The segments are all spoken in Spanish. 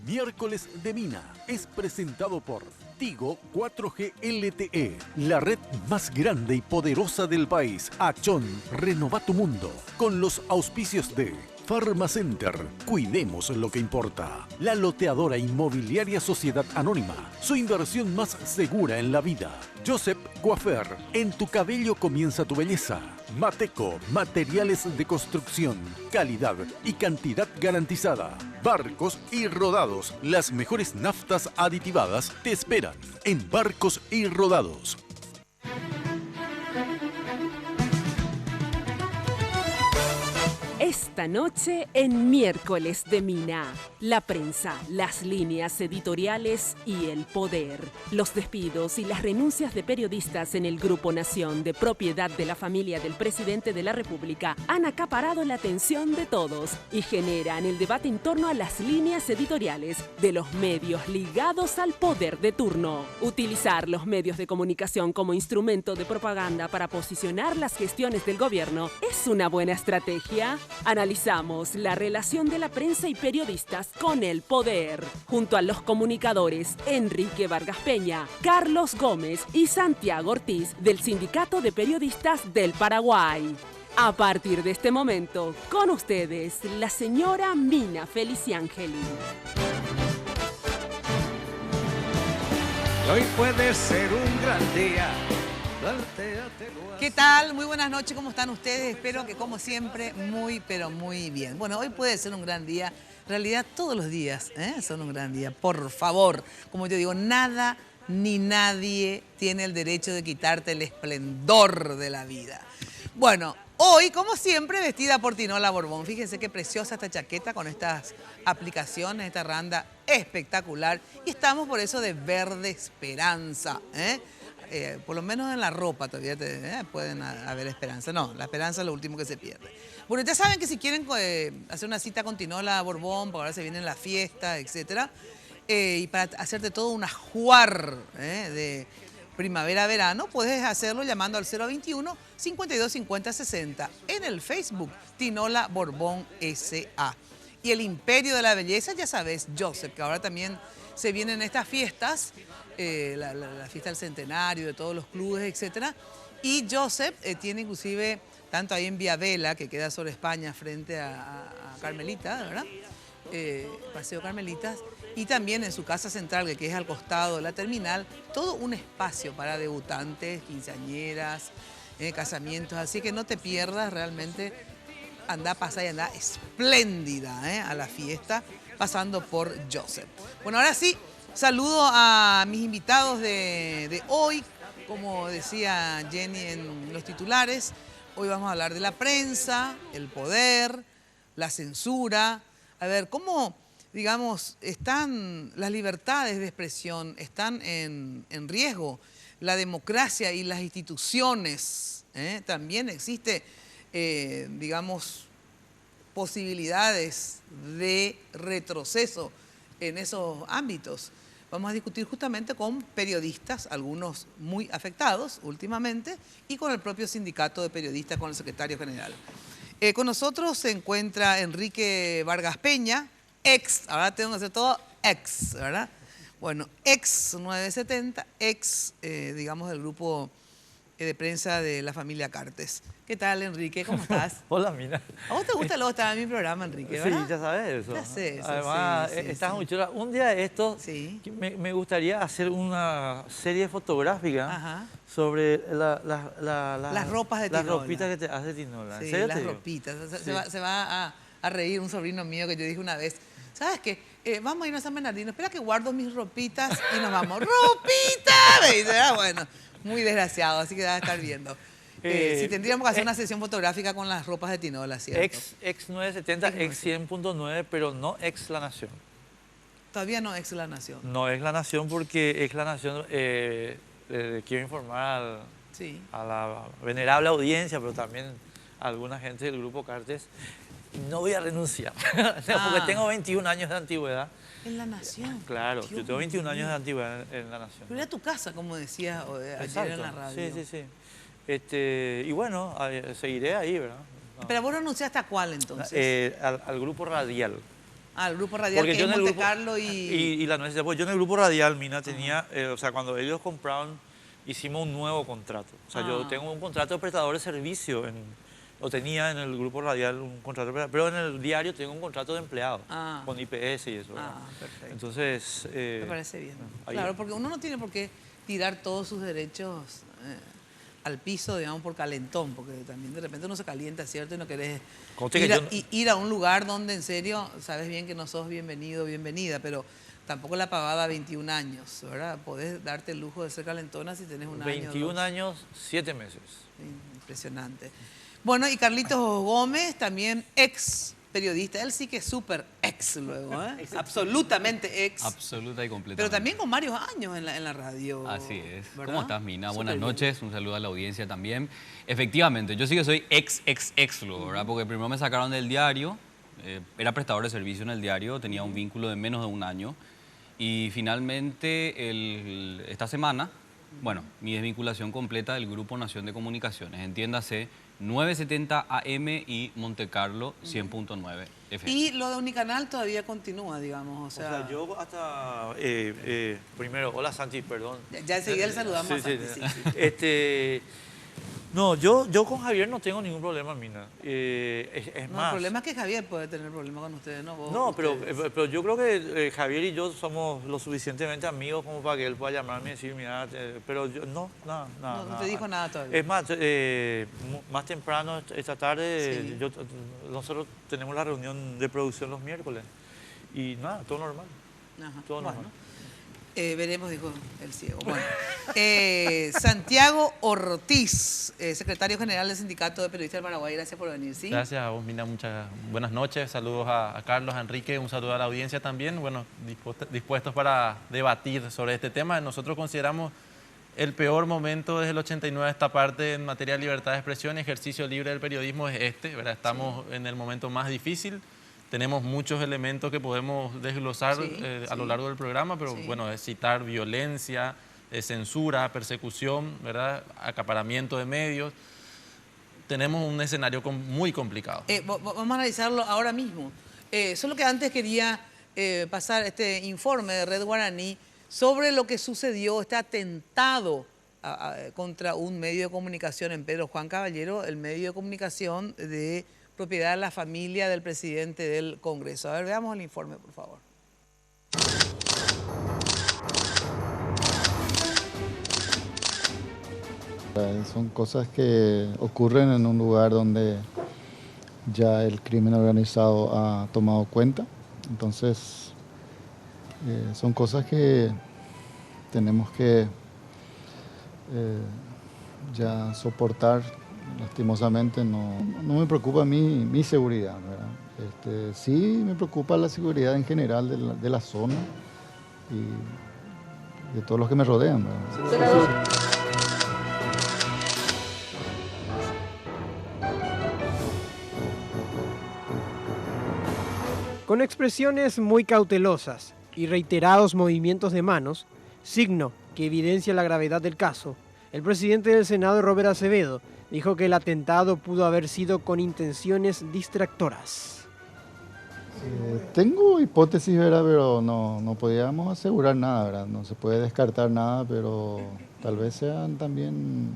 Miércoles de Mina es presentado por Tigo 4G LTE, la red más grande y poderosa del país. Achón, renova tu mundo. Con los auspicios de Pharmacenter, cuidemos lo que importa. La loteadora inmobiliaria Sociedad Anónima, su inversión más segura en la vida. Joseph Coiffeur, en tu cabello comienza tu belleza. Mateco, materiales de construcción, calidad y cantidad garantizada. Barcos y Rodados, las mejores naftas aditivadas te esperan en Barcos y Rodados. Esta noche en Miércoles de Mina, la prensa, las líneas editoriales y el poder. Los despidos y las renuncias de periodistas en el Grupo Nación, de propiedad de la familia del presidente de la República, han acaparado la atención de todos y generan el debate en torno a las líneas editoriales de los medios ligados al poder de turno. Utilizar los medios de comunicación como instrumento de propaganda para posicionar las gestiones del gobierno es una buena estrategia. Analizamos la relación de la prensa y periodistas con el poder, junto a los comunicadores Enrique Vargas Peña, Carlos Gómez y Santiago Ortiz del Sindicato de Periodistas del Paraguay. A partir de este momento, con ustedes, la señora Mina Feliciángeli. Hoy puede ser un gran día. ¿Qué tal? Muy buenas noches, ¿cómo están ustedes? Espero que como siempre, muy pero muy bien. Bueno, hoy puede ser un gran día. En realidad todos los días son un gran día. Por favor, como yo digo, nada ni nadie tiene el derecho de quitarte el esplendor de la vida. Bueno, hoy, como siempre, vestida por Tinola Borbón. Fíjense qué preciosa esta chaqueta con estas aplicaciones, esta randa espectacular. Y estamos por eso de verde esperanza, por lo menos en la ropa todavía pueden haber esperanza. No, la esperanza es lo último que se pierde. Bueno, ya saben que si quieren hacer una cita con Tinola Borbón, porque ahora se viene la fiesta, etc. Y para hacerte todo un ajuar de primavera-verano, puedes hacerlo llamando al 021 52 50 60 en el Facebook Tinola Borbón S.A. Y el imperio de la belleza, ya sabes, Joseph, que ahora también se vienen estas fiestas, la fiesta del centenario de todos los clubes, etc. Y Joseph tiene inclusive, tanto ahí en Vía Vela, que queda sobre España, frente a Carmelita, ¿verdad? Paseo Carmelitas, y también en su casa central, que es al costado de la terminal, todo un espacio para debutantes, quinceañeras, casamientos, así que no te pierdas realmente, anda, pasa y anda espléndida a la fiesta, pasando por Joseph. Bueno, ahora sí, saludo a mis invitados de hoy. Como decía Jenny en los titulares, hoy vamos a hablar de la prensa, el poder, la censura. A ver, cómo, digamos, están las libertades de expresión, están en riesgo. La democracia y las instituciones, también existe, digamos, posibilidades de retroceso en esos ámbitos. Vamos a discutir justamente con periodistas, algunos muy afectados últimamente, y con el propio sindicato de periodistas, con el secretario general. Con nosotros se encuentra Enrique Vargas Peña, ahora tengo que hacer todo ex, ¿verdad? Bueno, ex 970, digamos, del grupo de prensa de la familia Cartes. ¿Qué tal, Enrique? ¿Cómo estás? Hola, Mina. ¿A vos te gusta luego estar en mi programa, Enrique, verdad? Sí, ya sabes eso. Ya sé eso. Además, sí, estás sí. muy chula. Un día de esto, Sí. me gustaría hacer una serie fotográfica Ajá. sobre Las ropas de las Tinola. ropitas que te hace Tinola. ¿En Sí, serio las te digo? ropitas. Sí. Se va a reír un sobrino mío que yo dije una vez, ¿sabes qué? Vamos a irnos a San Bernardino, espera que guardo mis ropitas y nos vamos. ¡Ropita! Me dice, bueno, muy desgraciado, así que va a estar viendo. Si tendríamos que hacer una sesión fotográfica con las ropas de Tinola, ¿cierto? Ex 970, ex 100.9, pero no ex La Nación. Todavía no ex La Nación. No es La Nación porque ex La Nación, quiero informar Sí. a la venerable audiencia, pero también a alguna gente del grupo Cartes, no voy a renunciar, porque tengo 21 años de antigüedad. En La Nación. Claro, Dios yo tengo 21 mío. años de antigüedad en La Nación. Pero era tu casa, como decías ayer Exacto. en la radio. Sí, sí, sí. Y bueno, seguiré ahí, ¿verdad? No. Pero vos renunciaste a cuál entonces. Al grupo radial. el grupo radial Porque que yo es en el Monte grupo, Carlo y la nuez. Pues yo en el grupo radial, Mina, tenía, o sea, cuando ellos compraron, hicimos un nuevo contrato. O sea, yo tengo un contrato de prestador de servicio, o tenía en el grupo radial un contrato de prestador, pero en el diario tengo un contrato de empleado, con IPS y eso. ¿verdad? Perfecto. Entonces... Me parece bien. ahí. Claro, porque uno no tiene por qué tirar todos sus derechos al piso, digamos, por calentón, porque también de repente uno se calienta, ¿cierto? Y no querés ir a un lugar donde en serio sabes bien que no sos bienvenido o bienvenida, pero tampoco la pavada 21 años, ¿verdad? Podés darte el lujo de ser calentona si tenés un 21 años, 7 meses. Impresionante. Bueno, y Carlitos Gómez, también ex periodista, él sí que es súper ex luego, ¿eh? Absolutamente ex. Absoluta y completamente. Pero también con varios años en la radio. Así es. ¿verdad? ¿Cómo estás, Mina? Súper Buenas bien. noches, un saludo a la audiencia también. Efectivamente, yo sí que soy ex luego, ¿verdad? Porque primero me sacaron del diario, era prestador de servicio en el diario, tenía un vínculo de menos de un año. Y finalmente, esta semana, bueno, mi desvinculación completa del Grupo Nación de Comunicaciones, entiéndase, 970 AM y Monte Carlo 100.9 FM. Y lo de Unicanal todavía continúa, digamos, O sea, yo hasta... primero, hola Santi, perdón. Ya enseguida le saludamos a Santi, sí. No, yo con Javier no tengo ningún problema, Mina. Es No, más... el problema es que Javier puede tener problemas con ustedes, ¿no? Vos, No, ustedes. pero yo creo que Javier y yo somos lo suficientemente amigos como para que él pueda llamarme y decir, mira, pero yo no te dijo nada todavía. Es más, más temprano esta tarde, Sí. nosotros tenemos la reunión de producción los miércoles y nada, todo normal. Ajá. Todo Bueno. normal. Veremos, dijo el ciego. Bueno, Santiago Ortiz, secretario general del Sindicato de Periodistas del Paraguay, gracias por venir. ¿Sí? Gracias a vos, Mina, muchas buenas noches. Saludos a Carlos, a Enrique, un saludo a la audiencia también. Bueno, dispuestos para debatir sobre este tema. Nosotros consideramos el peor momento desde el 89 a esta parte en materia de libertad de expresión y ejercicio libre del periodismo es este, ¿verdad? Estamos en el momento más difícil. Tenemos muchos elementos que podemos desglosar a lo largo del programa, pero bueno, es citar violencia, censura, persecución, ¿verdad? Acaparamiento de medios. Tenemos un escenario muy complicado. Vamos a analizarlo ahora mismo. Solo que antes quería pasar este informe de Red Guaraní sobre lo que sucedió, este atentado contra un medio de comunicación en Pedro Juan Caballero, el medio de comunicación de propiedad de la familia del presidente del Congreso. A ver, veamos el informe, por favor. Son cosas que ocurren en un lugar donde ya el crimen organizado ha tomado cuenta. Entonces, son cosas que tenemos que ya soportar. Lastimosamente no me preocupa mi seguridad, ¿verdad? Sí me preocupa la seguridad en general de la zona y de todos los que me rodean, ¿verdad? Con expresiones muy cautelosas y reiterados movimientos de manos, signo que evidencia la gravedad del caso, el presidente del Senado, Robert Acevedo, dijo que el atentado pudo haber sido con intenciones distractoras. Tengo hipótesis, ¿verdad? Pero no podíamos asegurar nada, ¿verdad? No se puede descartar nada, pero tal vez sean también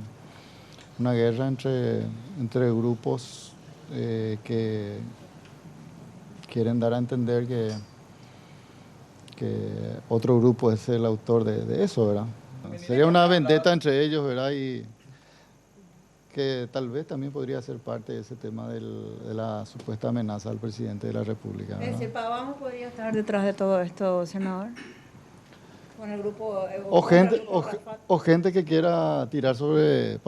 una guerra entre grupos que quieren dar a entender que otro grupo es el autor de eso, ¿verdad? Sería una vendetta entre ellos, ¿verdad? Y que tal vez también podría ser parte de ese tema de la supuesta amenaza al presidente de la República, ¿verdad? Es decir, ¿Pavón podría estar detrás de todo esto, senador? Con el grupo... O gente que quiera tirar sobre...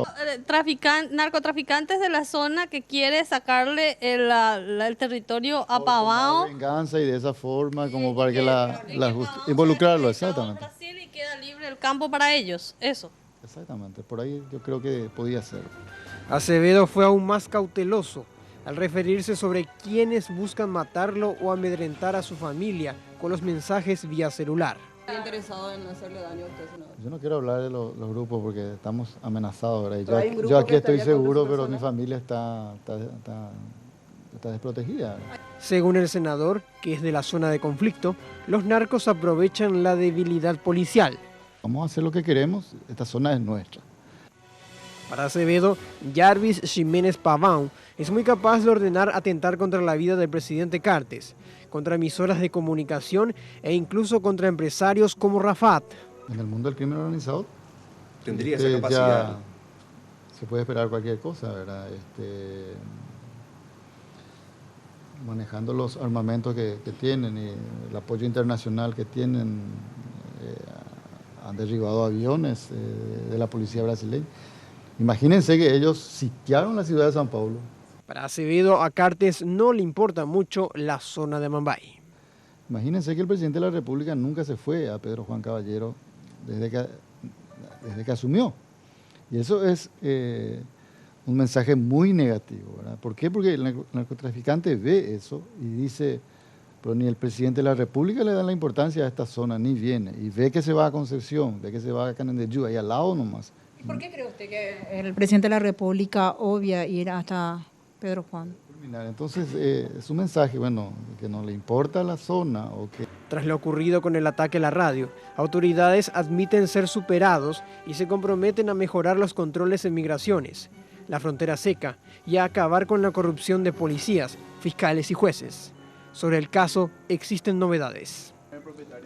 Narcotraficantes de la zona que quiere sacarle el territorio a Pavón. Venganza y de esa forma, como para que involucrarlo, exactamente. Brasil y queda libre el campo para ellos, eso. Exactamente, por ahí yo creo que podía ser. Acevedo fue aún más cauteloso al referirse sobre quienes buscan matarlo o amedrentar a su familia con los mensajes vía celular. ¿Está interesado en hacerle daño a usted, senador? Yo no quiero hablar de los grupos porque estamos amenazados, ¿verdad? Pero hay un grupo Yo aquí que estoy estaría contra seguro, su pero persona. mi familia está está desprotegida. Según el senador, que es de la zona de conflicto, los narcos aprovechan la debilidad policial. Vamos a hacer lo que queremos, esta zona es nuestra. Para Acevedo, Jarvis Jiménez Pavón es muy capaz de ordenar atentar contra la vida del presidente Cartes, contra emisoras de comunicación e incluso contra empresarios como Rafat. En el mundo del crimen organizado tendría esa capacidad. Ya se puede esperar cualquier cosa, ¿verdad? Manejando los armamentos que tienen y el apoyo internacional que tienen, han derribado aviones de la policía brasileña. Imagínense que ellos sitiaron la ciudad de São Paulo. Para Acevedo, a Cartes no le importa mucho la zona de Mambay. Imagínense que el presidente de la República nunca se fue a Pedro Juan Caballero desde que asumió. Y eso es un mensaje muy negativo, ¿verdad? ¿Por qué? Porque el narcotraficante ve eso y dice, pero ni el presidente de la República le da la importancia a esta zona, ni viene. Y ve que se va a Concepción, ve que se va a Canindeyú, ahí al lado nomás. ¿Por qué cree usted que el presidente de la República obvia ir hasta Pedro Juan? Entonces, es un mensaje, bueno, que no le importa la zona o que... Tras lo ocurrido con el ataque a la radio, autoridades admiten ser superados y se comprometen a mejorar los controles en migraciones, la frontera seca y a acabar con la corrupción de policías, fiscales y jueces. Sobre el caso existen novedades.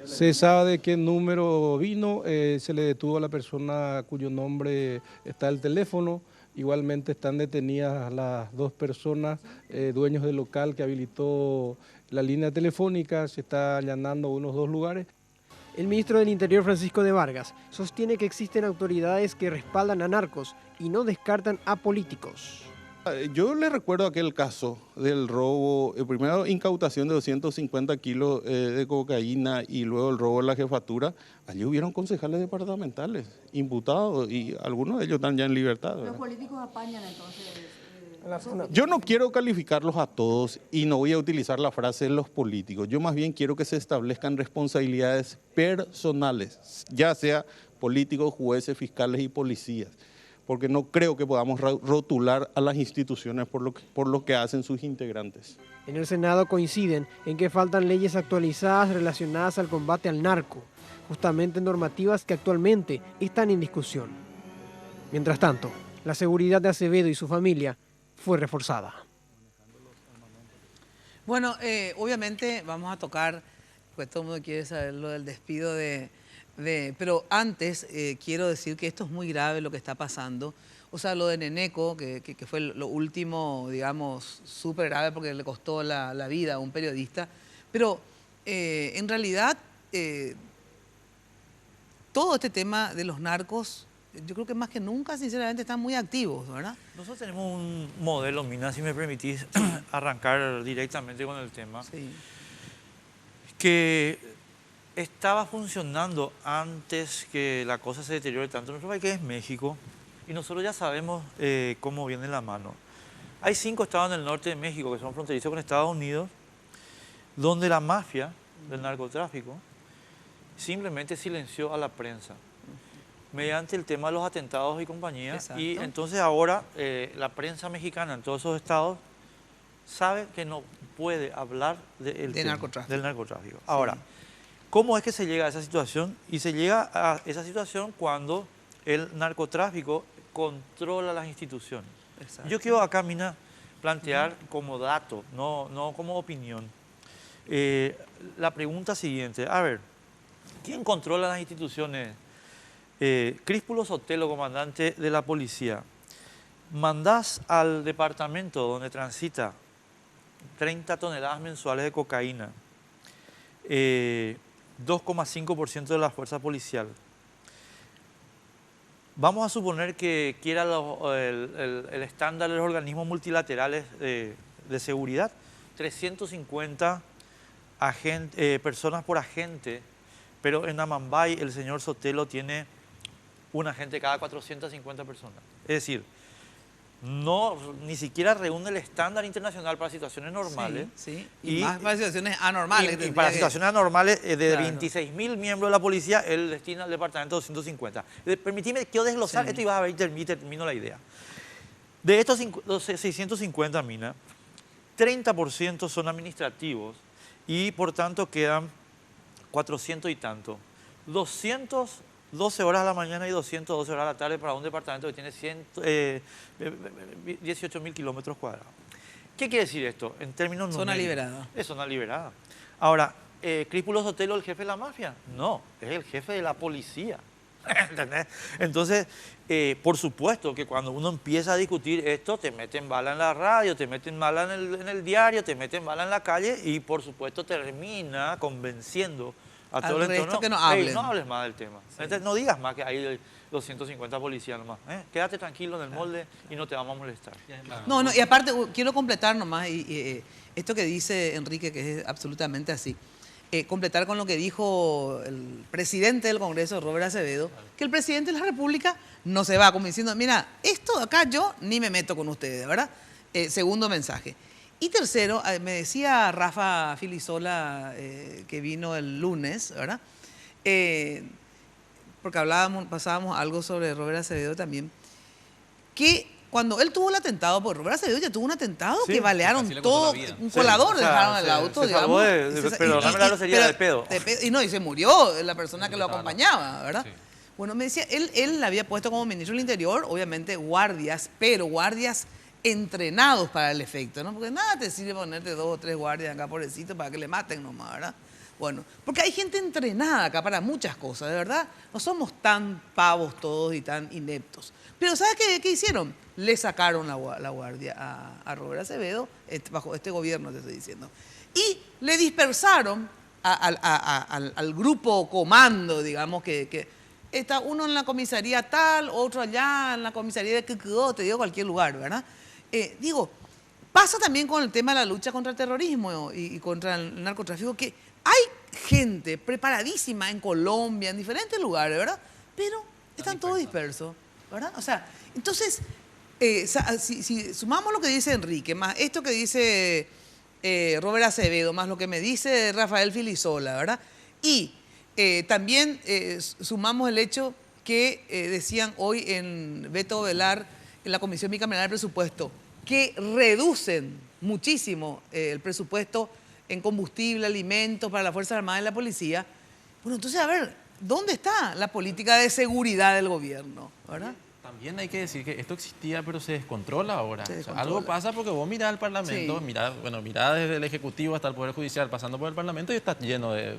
Se sabe de qué número vino, se le detuvo a la persona cuyo nombre está el teléfono. Igualmente están detenidas las dos personas, dueños del local que habilitó la línea telefónica. Se está allanando unos 2 lugares. El ministro del Interior, Francisco de Vargas, sostiene que existen autoridades que respaldan a narcos y no descartan a políticos. Yo le recuerdo aquel caso del robo, primero incautación de 250 kilos de cocaína y luego el robo de la jefatura. Allí hubieron concejales departamentales imputados y algunos de ellos están ya en libertad, ¿verdad? ¿Los políticos apañan entonces? Yo no quiero calificarlos a todos y no voy a utilizar la frase de los políticos. Yo más bien quiero que se establezcan responsabilidades personales, ya sea políticos, jueces, fiscales y policías. Porque no creo que podamos rotular a las instituciones por lo que hacen sus integrantes. En el Senado coinciden en que faltan leyes actualizadas relacionadas al combate al narco, justamente normativas que actualmente están en discusión. Mientras tanto, la seguridad de Acevedo y su familia fue reforzada. Bueno, obviamente vamos a tocar, pues todo el mundo quiere saber lo del despido pero antes quiero decir que esto es muy grave lo que está pasando. O sea, lo de Neneco, que fue lo último, digamos, súper grave porque le costó la vida a un periodista. Pero en realidad, todo este tema de los narcos, yo creo que más que nunca, sinceramente, están muy activos, ¿verdad? Nosotros tenemos un modelo, Mina, si me permitís arrancar directamente con el tema, sí, que estaba funcionando antes que la cosa se deteriore tanto en nuestro país, que es México, y nosotros ya sabemos cómo viene la mano. Hay 5 estados en el norte de México que son fronterizos con Estados Unidos, donde la mafia del narcotráfico simplemente silenció a la prensa mediante el tema de los atentados y compañía. Exacto. Y entonces ahora la prensa mexicana en todos esos estados sabe que no puede hablar del narcotráfico. Ahora, ¿cómo es que se llega a esa situación? Y se llega a esa situación cuando el narcotráfico controla las instituciones. Exacto. Yo quiero acá, Mina, plantear como dato, no como opinión, la pregunta siguiente. A ver, ¿quién controla las instituciones? Críspulo Sotelo, comandante de la policía, mandás al departamento donde transita 30 toneladas mensuales de cocaína, 2,5% de la fuerza policial. Vamos a suponer que quiera el estándar de los organismos multilaterales de seguridad, 350 personas por agente, pero en Amambay el señor Sotelo tiene un agente cada 450 personas. Es decir, ni siquiera reúne el estándar internacional para situaciones normales. Sí, sí. Y más para situaciones anormales. Y para situaciones anormales, de 26.000 miembros de la policía, él destina al departamento 250. Permitime, quiero desglosar esto y vas a ver y termino la idea. De estos 650, Mina, 30% son administrativos y por tanto quedan 400 y tanto. 212 horas a la mañana y 212 horas a la tarde para un departamento que tiene 18.000 kilómetros cuadrados. ¿Qué quiere decir esto? En términos Zona numéricos. liberada. Es zona liberada. Ahora, ¿Crípulo Sotelo el jefe de la mafia? No, es el jefe de la policía. ¿Entendés? Entonces, por supuesto que cuando uno empieza a discutir esto, te meten bala en la radio, te meten bala en el diario, te meten bala en la calle y por supuesto termina convenciendo a todo el entorno. Que no "Ey, hablen. no hables más del tema. Sí. Entonces, no digas más que hay 250 policías nomás. Quédate tranquilo en el molde y no te vamos a molestar. No, y aparte quiero completar nomás esto que dice Enrique, que es absolutamente así. Completar con lo que dijo el presidente del Congreso, Robert Acevedo, que el presidente de la República no se va como diciendo, mira, esto acá yo ni me meto con ustedes, ¿verdad? Segundo mensaje. Y tercero, me decía Rafa Filisola, que vino el lunes, ¿verdad? Porque pasábamos algo sobre Robert Acevedo también, que cuando él tuvo el atentado, porque Robert Acevedo ya tuvo un atentado que balearon todo, un colador dejaron el auto, digamos. Perdóname la grosería de pedo. Y se murió la persona que lo acompañaba, ¿verdad? Sí. Bueno, me decía, él había puesto como ministro del Interior, obviamente, guardias, pero guardias entrenados para el efecto, ¿no? Porque nada te sirve ponerte 2 o 3 guardias acá, pobrecito, para que le maten nomás, ¿verdad? Bueno, porque hay gente entrenada acá para muchas cosas, de verdad. No somos tan pavos todos y tan ineptos. Pero ¿sabes qué hicieron? Le sacaron la guardia a Robert Acevedo, bajo este gobierno te estoy diciendo. Y le dispersaron al grupo comando, digamos, que está uno en la comisaría tal, otro allá en la comisaría de Quequedó, te digo cualquier lugar, ¿verdad? Pasa también con el tema de la lucha contra el terrorismo y contra el narcotráfico, que hay gente preparadísima en Colombia, en diferentes lugares, ¿verdad? Pero están todos dispersos, ¿verdad? O sea, entonces, si sumamos lo que dice Enrique, más esto que dice Robert Acevedo, más lo que me dice Rafael Filisola, ¿verdad? Y también sumamos el hecho que decían hoy en Beto Velar, en la Comisión Bicameral de Presupuesto, que reducen muchísimo el presupuesto en combustible, alimentos para las Fuerzas Armadas y la Policía. Bueno, entonces, a ver, ¿dónde está la política de seguridad del gobierno? ¿Verdad? También hay que decir que esto existía, pero se descontrola ahora. O sea, algo pasa porque vos mirás al Parlamento, sí. mirás desde el Ejecutivo hasta el Poder Judicial, pasando por el Parlamento, y está lleno de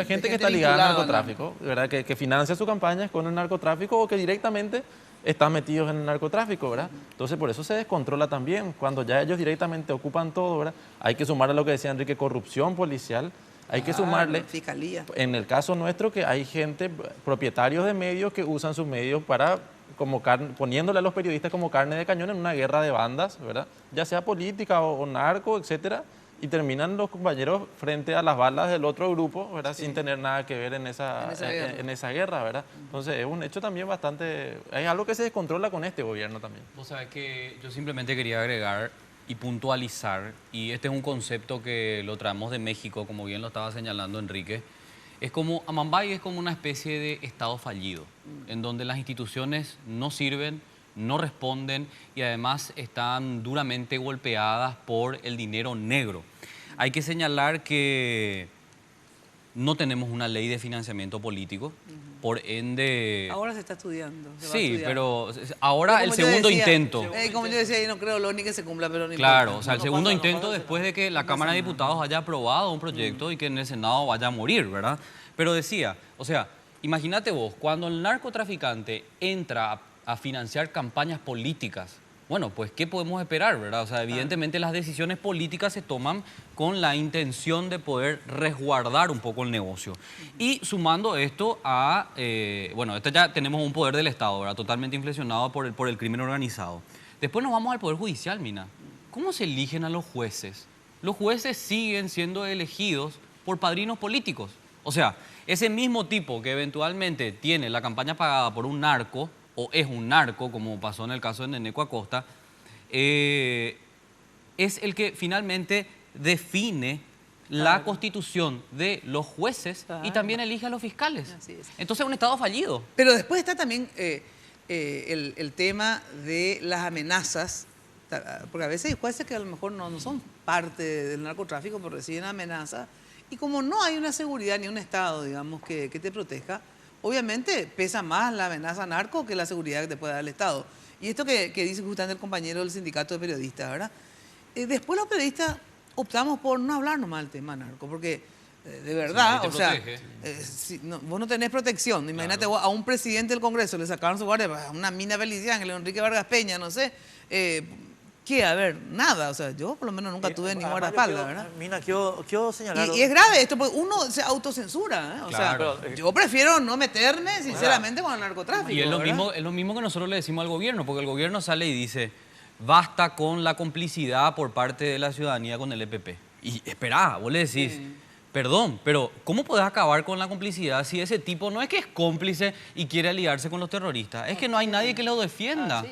gente que está ligada al narcotráfico, ¿no? ¿Verdad? Que financia sus campañas con el narcotráfico o que directamente están metidos en el narcotráfico, ¿verdad? Entonces, por eso se descontrola también. Cuando ya ellos directamente ocupan todo, ¿verdad? Hay que sumarle a lo que decía Enrique, corrupción policial. Hay que sumarle, fiscalía. En el caso nuestro, que hay gente, propietarios de medios, que usan sus medios para, poniéndole a los periodistas como carne de cañón en una guerra de bandas, ¿verdad? Ya sea política o narco, etcétera, y terminan los compañeros frente a las balas del otro grupo, ¿verdad? Sí. Sin tener nada que ver en esa guerra, ¿verdad? Entonces es un hecho también bastante, es algo que se descontrola con este gobierno también. Vos sabés que yo simplemente quería agregar y puntualizar, y este es un concepto que lo traemos de México, como bien lo estaba señalando Enrique. Es como, Amambay es como una especie de estado fallido, en donde las instituciones no sirven, no responden y además están duramente golpeadas por el dinero negro. Hay que señalar que no tenemos una ley de financiamiento político, por ende... Ahora se está estudiando. Sí, pero ahora el segundo intento. Como yo decía, yo no creo lo ni que se cumpla, pero ni claro, o sea, el segundo intento después de que la Cámara de Diputados haya aprobado un proyecto y que en el Senado vaya a morir, ¿verdad? Pero decía, o sea, imagínate vos, cuando el narcotraficante entra a financiar campañas políticas, bueno, pues, ¿qué podemos esperar, verdad? O sea, evidentemente las decisiones políticas se toman con la intención de poder resguardar un poco el negocio. Y sumando esto a, bueno, esto ya tenemos un poder del Estado, ¿verdad? Totalmente inflacionado por el crimen organizado. Después nos vamos al Poder Judicial, Mina. ¿Cómo se eligen a los jueces? Los jueces siguen siendo elegidos por padrinos políticos. O sea, ese mismo tipo que eventualmente tiene la campaña pagada por un narco, o es un narco, como pasó en el caso de Neneco Acosta, es el que finalmente define la constitución de los jueces y también elige a los fiscales. Entonces es un Estado fallido. Pero después está también el tema de las amenazas, porque a veces hay jueces que a lo mejor no son parte del narcotráfico, pero reciben amenazas. Y como no hay una seguridad ni un Estado, digamos, que te proteja, obviamente pesa más la amenaza narco que la seguridad que te puede dar el Estado. Y esto que dice justamente el compañero del sindicato de periodistas, ¿verdad? Después los periodistas optamos por no hablar nomás del tema narco, porque de verdad, o sea, vos no tenés protección. Imagínate vos, a un presidente del Congreso le sacaron su guardia, a una Mina Felicián, Enrique Vargas Peña, no sé, ¿qué? A ver, nada, o sea, yo por lo menos nunca tuve ni guardaespaldas, ¿verdad? Mina, quiero señalar... Y es grave esto, porque uno se autocensura, ¿eh? O Claro. sea, yo prefiero no meterme, sinceramente, con el narcotráfico. Y es lo mismo que nosotros le decimos al gobierno, porque el gobierno sale y dice, basta con la complicidad por parte de la ciudadanía con el EPP. Y esperá, vos le decís, perdón, pero ¿cómo podés acabar con la complicidad si ese tipo no es que es cómplice y quiere aliarse con los terroristas? Es que no hay nadie que lo defienda.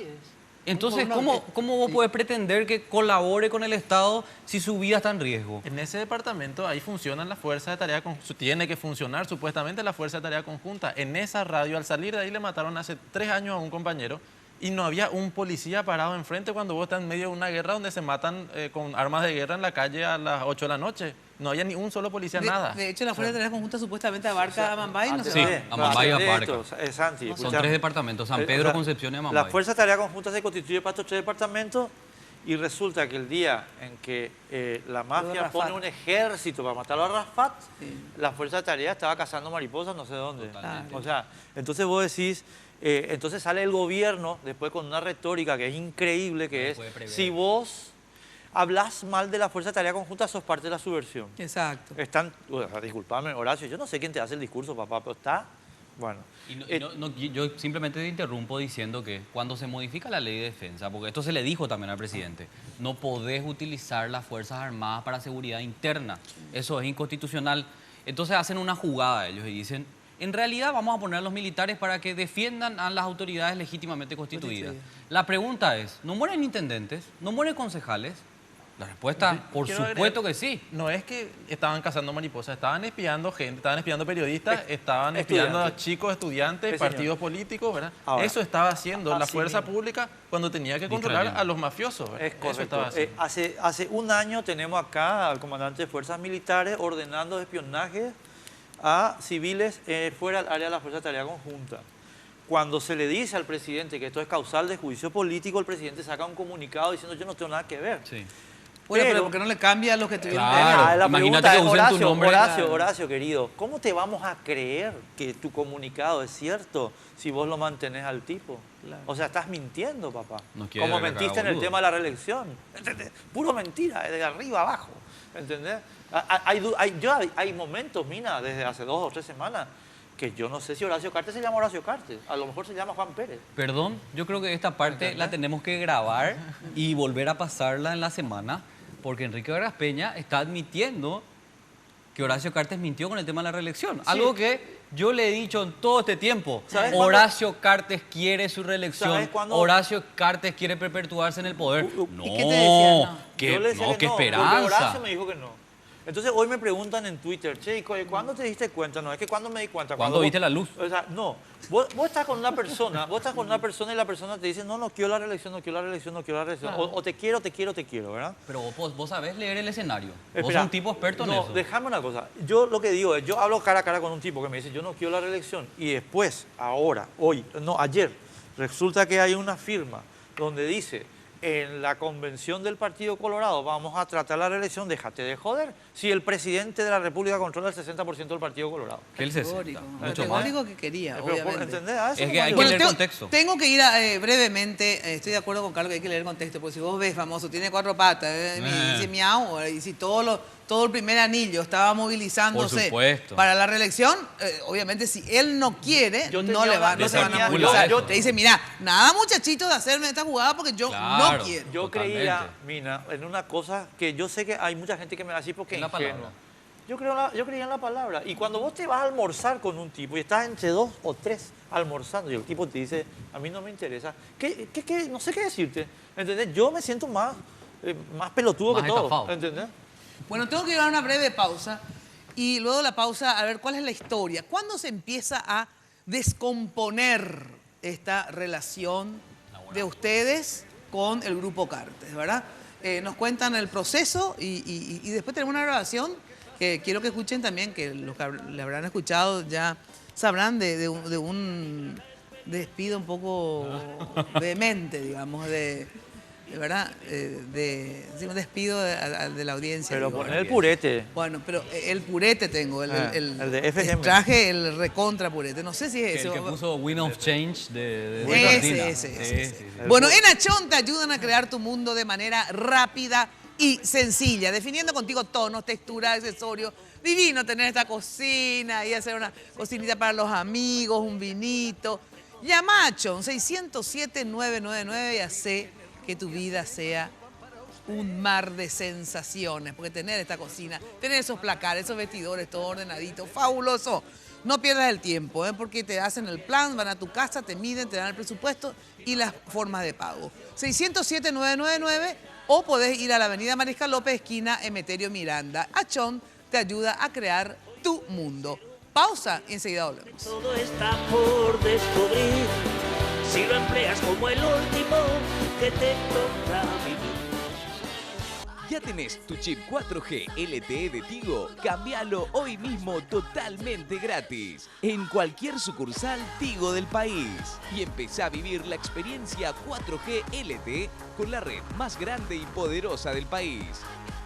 Entonces, ¿cómo vos podés pretender que colabore con el Estado si su vida está en riesgo? En ese departamento ahí funcionan las fuerzas de tarea conjunta. Tiene que funcionar supuestamente la fuerza de tarea conjunta. En esa radio, al salir de ahí, le mataron hace 3 años a un compañero y no había un policía parado enfrente cuando vos estás en medio de una guerra donde se matan con armas de guerra en la calle a las 8 de la noche. No había ni un solo policía, nada. De hecho, la fuerza de tarea conjunta supuestamente abarca a Mambay, no sé. Sí, a Mambay y a Parca. Santi, son 3 departamentos, San Pedro, Concepción y Amambay. La Fuerza de Tarea Conjunta se constituye para estos 3 departamentos y resulta que el día en que la mafia pone un ejército para matarlo a Rafat, la Fuerza de Tarea estaba cazando mariposas no sé dónde. O sea, entonces vos decís, entonces sale el gobierno después con una retórica que es increíble, que es, si vos hablas mal de la Fuerza de Tarea Conjunta, sos parte de la subversión. Exacto. Disculpame, Horacio, yo no sé quién te hace el discurso, papá, pero está... Bueno. Yo simplemente te interrumpo diciendo que cuando se modifica la ley de defensa, porque esto se le dijo también al presidente, no podés utilizar las Fuerzas Armadas para seguridad interna. Eso es inconstitucional. Entonces hacen una jugada ellos y dicen, en realidad vamos a poner a los militares para que defiendan a las autoridades legítimamente constituidas. La pregunta es, ¿no mueren intendentes? ¿No mueren concejales? La respuesta, por supuesto que sí. No es que estaban cazando mariposas, estaban espiando gente, estaban espiando periodistas, estaban espiando a chicos, estudiantes, partidos políticos, ¿verdad? Ahora, eso estaba haciendo la fuerza pública cuando tenía que controlar a los mafiosos, ¿verdad? Es correcto. Hace un año tenemos acá al comandante de fuerzas militares ordenando espionaje a civiles fuera del área de la Fuerza de Tarea Conjunta. Cuando se le dice al presidente que esto es causal de juicio político, el presidente saca un comunicado diciendo yo no tengo nada que ver. Sí. Bueno, pero ¿por qué no le cambia a los que tuvieron? Claro, imagínate que usen tu nombre. Horacio, querido, ¿cómo te vamos a creer que tu comunicado es cierto si vos lo mantenés al tipo? Claro. O sea, estás mintiendo, papá. Como mentiste en el tema de la reelección. ¿Entendés? Puro mentira, de arriba abajo. ¿Entendés? Hay momentos, Mina, desde hace 2 o 3 semanas, que yo no sé si Horacio Cartes se llama Horacio Cartes. A lo mejor se llama Juan Pérez. Perdón, yo creo que esta parte la tenemos que grabar y volver a pasarla en la semana, porque Enrique Vargas Peña está admitiendo que Horacio Cartes mintió con el tema de la reelección. Sí. Algo que yo le he dicho en todo este tiempo. Horacio Cartes quiere su reelección. Horacio Cartes quiere perpetuarse en el poder. No, ¿y qué te decía? Qué esperanza. Horacio me dijo que no. Entonces hoy me preguntan en Twitter, che, ¿cuándo te diste cuenta? No, es que ¿cuándo me di cuenta? ¿Cuándo viste la luz? O sea, no. Vos estás con una persona, y la persona te dice, no quiero la reelección, no quiero la reelección, no quiero la reelección. Claro. O te quiero, ¿verdad? Pero vos sabés leer el escenario. Vos sos un tipo experto en eso. No, déjame una cosa. Yo lo que digo es, yo hablo cara a cara con un tipo que me dice, yo no quiero la reelección. Y después, ayer, resulta que hay una firma donde dice, en la convención del Partido Colorado vamos a tratar la reelección, déjate de joder, si el presidente de la República controla el 60% del Partido Colorado. ¿Qué el 60%? Mucho más. Lo que quería, obviamente. ¿Entendés? Es que hay que leer contexto. Tengo que ir brevemente, estoy de acuerdo con Carlos que hay que leer contexto, porque si vos ves famoso, tiene 4 patas, dice miau, y si todo el primer anillo estaba movilizándose para la reelección, obviamente si él no quiere, no se van a movilizar. Te dice, mira, nada muchachito de hacerme esta jugada porque yo no quiero. Yo creía, Mina, en una cosa que yo sé que hay mucha gente que me va a decir porque es ingenuo. Yo creía en la palabra. Y cuando vos te vas a almorzar con un tipo y estás entre 2 o 3 almorzando y el tipo te dice, a mí no me interesa, no sé qué decirte. ¿Entendés? Yo me siento más pelotudo que todo. ¿Entendés? Bueno, tengo que ir a una breve pausa y luego de la pausa a ver cuál es la historia. ¿Cuándo se empieza a descomponer esta relación de ustedes con el Grupo Cartes, verdad? nos cuentan el proceso y después tenemos una grabación que quiero que escuchen también, que los que le habrán escuchado ya sabrán de un despido un poco vehemente, digamos, de verdad, un despido de la audiencia. Pero digo, poner el purete. Bueno, pero el purete tengo, el de FGM. traje el recontra purete, no sé si es eso. El que puso Wind of Change de ese. Bueno, en Achón te ayudan a crear tu mundo de manera rápida y sencilla, definiendo contigo tonos, texturas, accesorios. Divino tener esta cocina y hacer una cocinita para los amigos, un vinito. Llama a Achón, 607-999 y hace que tu vida sea un mar de sensaciones, porque tener esta cocina, tener esos placares, esos vestidores, todo ordenadito, fabuloso. No pierdas el tiempo, porque te hacen el plan, van a tu casa, te miden, te dan el presupuesto y las formas de pago. 607-999 o podés ir a la avenida Mariscal López, esquina Emeterio Miranda. Achón te ayuda a crear tu mundo. Pausa y enseguida volvemos. Todo está por descubrir si lo empleas como el último que te toca vivir. ¿Ya tenés tu chip 4G LTE de Tigo? Cámbialo hoy mismo totalmente gratis en cualquier sucursal Tigo del país y empezá a vivir la experiencia 4G LTE con la red más grande y poderosa del país.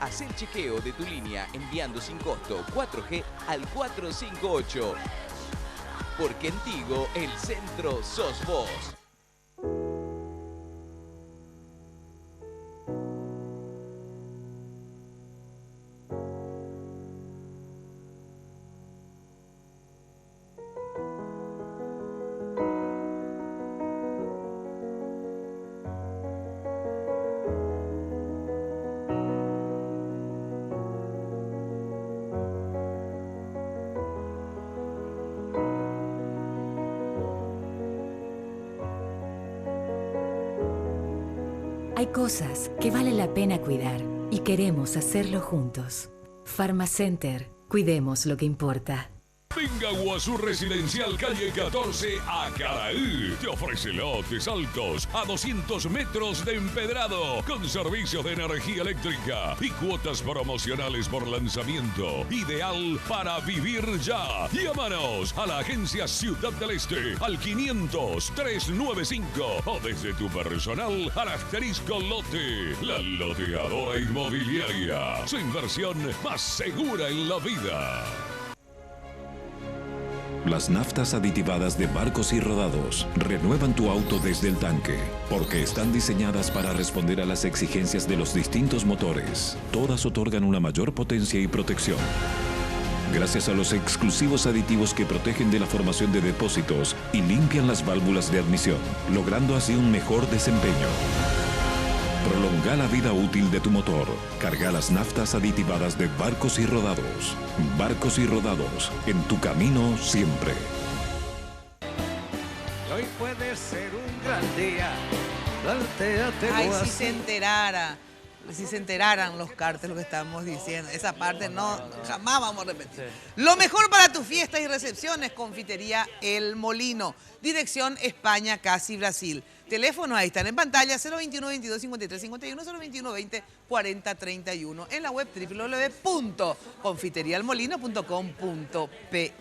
Haz el chequeo de tu línea enviando sin costo 4G al 458. Porque en Tigo el centro sos vos. Hay cosas que vale la pena cuidar y queremos hacerlo juntos. Pharmacenter, cuidemos lo que importa. Venga a Guazú Residencial Calle 14 a Caraí. Te ofrece lotes altos a 200 metros de empedrado con servicios de energía eléctrica y cuotas promocionales por lanzamiento. Ideal para vivir ya. Llámanos a la agencia Ciudad del Este al 500-395 o desde tu personal al asterisco lote. La loteadora inmobiliaria. Su inversión más segura en la vida. Las naftas aditivadas de Barcos y Rodados renuevan tu auto desde el tanque, porque están diseñadas para responder a las exigencias de los distintos motores. Todas otorgan una mayor potencia y protección. Gracias a los exclusivos aditivos que protegen de la formación de depósitos y limpian las válvulas de admisión, logrando así un mejor desempeño. Prolonga la vida útil de tu motor. Carga las naftas aditivadas de Barcos y Rodados. Barcos y Rodados, en tu camino siempre. Hoy puede ser un gran día. Ay, si se enterara. Si se enteraran los carteles lo que estamos diciendo. Esa parte no, jamás vamos a repetir. Lo mejor para tus fiestas y recepciones, Confitería El Molino. Dirección España, casi Brasil. Teléfonos ahí están en pantalla, 021 22 53 51, 021 20 40 31. En la web www.confiterialmolino.com.pi.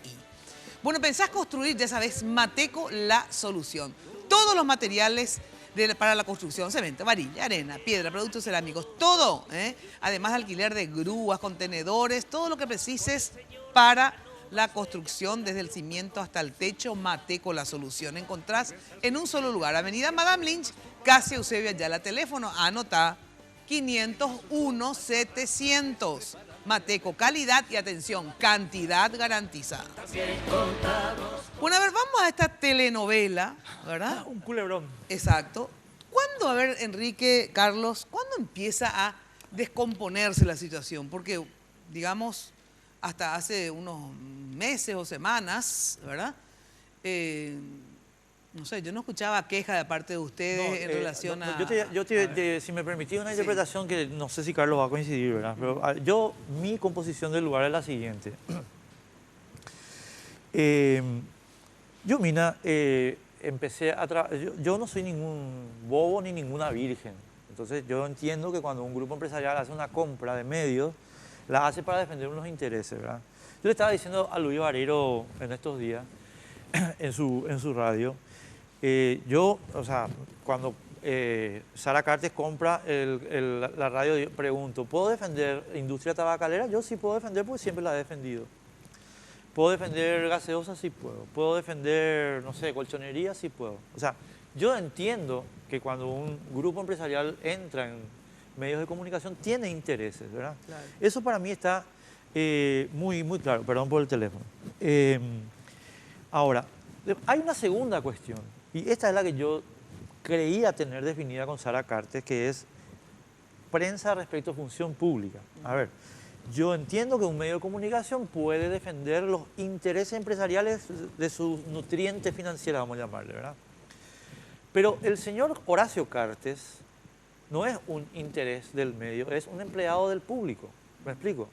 Bueno, pensás construir, ya sabes, Mateco, la solución. Todos los materiales para la construcción, cemento, varilla, arena, piedra, productos cerámicos, todo, además de alquiler de grúas, contenedores, todo lo que precises para la construcción, desde el cimiento hasta el techo. Mateco, la solución. Encontrás en un solo lugar, Avenida Madame Lynch, casi Eusebio Ayala. Teléfono, anota, 501-700. Mateco, calidad y atención, cantidad garantizada. Bueno, a ver, vamos a esta telenovela, ¿verdad? Un culebrón. Exacto. ¿Cuándo, a ver, Enrique, Carlos, cuándo empieza a descomponerse la situación? Porque, digamos, hasta hace unos meses o semanas, ¿verdad? No sé, yo no escuchaba queja de parte de ustedes en relación a... Si me permitís una interpretación que no sé si Carlos va a coincidir, ¿verdad? Pero mi composición del lugar es la siguiente. Yo, Mina, empecé a trabajar... Yo no soy ningún bobo ni ninguna virgen. Entonces yo entiendo que cuando un grupo empresarial hace una compra de medios, la hace para defender unos intereses, ¿verdad? Yo le estaba diciendo a Luis Barrero en estos días, en su radio, o sea, cuando Sara Cartes compra la radio, yo pregunto, ¿puedo defender industria tabacalera? Yo sí puedo defender porque siempre la he defendido. ¿Puedo defender gaseosa? Sí puedo. ¿Puedo defender, no sé, colchonería? Sí puedo. O sea, yo entiendo que cuando un grupo empresarial entra en medios de comunicación tiene intereses, ¿verdad? Claro. Eso para mí está muy, muy claro. Perdón por el teléfono. Ahora, hay una segunda cuestión, y esta es la que yo creía tener definida con Sara Cartes, que es prensa respecto a función pública. A ver, yo entiendo que un medio de comunicación puede defender los intereses empresariales de su nutriente financiera, vamos a llamarle, ¿verdad? Pero el señor Horacio Cartes no es un interés del medio, es un empleado del público. ¿Me explico?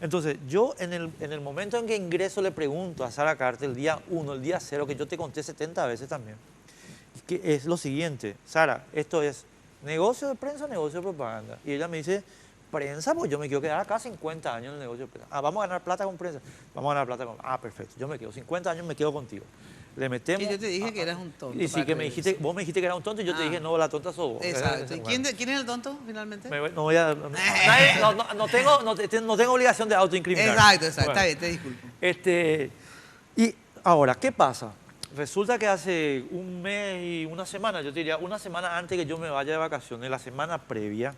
Entonces, yo en el momento en que ingreso le pregunto a Sara Cartes el día 1, el día 0, que yo te conté 70 veces también, que es lo siguiente: Sara, esto es negocio de prensa o negocio de propaganda. Y ella me dice, prensa, pues yo me quiero quedar acá 50 años en el negocio de prensa. Ah, vamos a ganar plata con prensa. Vamos a ganar plata con... Ah, perfecto, yo me quedo 50 años, me quedo contigo. Le metemos... Y yo te dije que eras un tonto. Y sí, que vos me dijiste que era un tonto y yo te dije, no, la tonta sos vos. Exacto. ¿Y quién es el tonto finalmente? No voy a... No tengo obligación de autoincriminar. Exacto, Bueno, está bien, te disculpo. Y ahora, ¿qué pasa? Resulta que hace un mes y una semana, yo te diría, una semana antes que yo me vaya de vacaciones, la semana previa...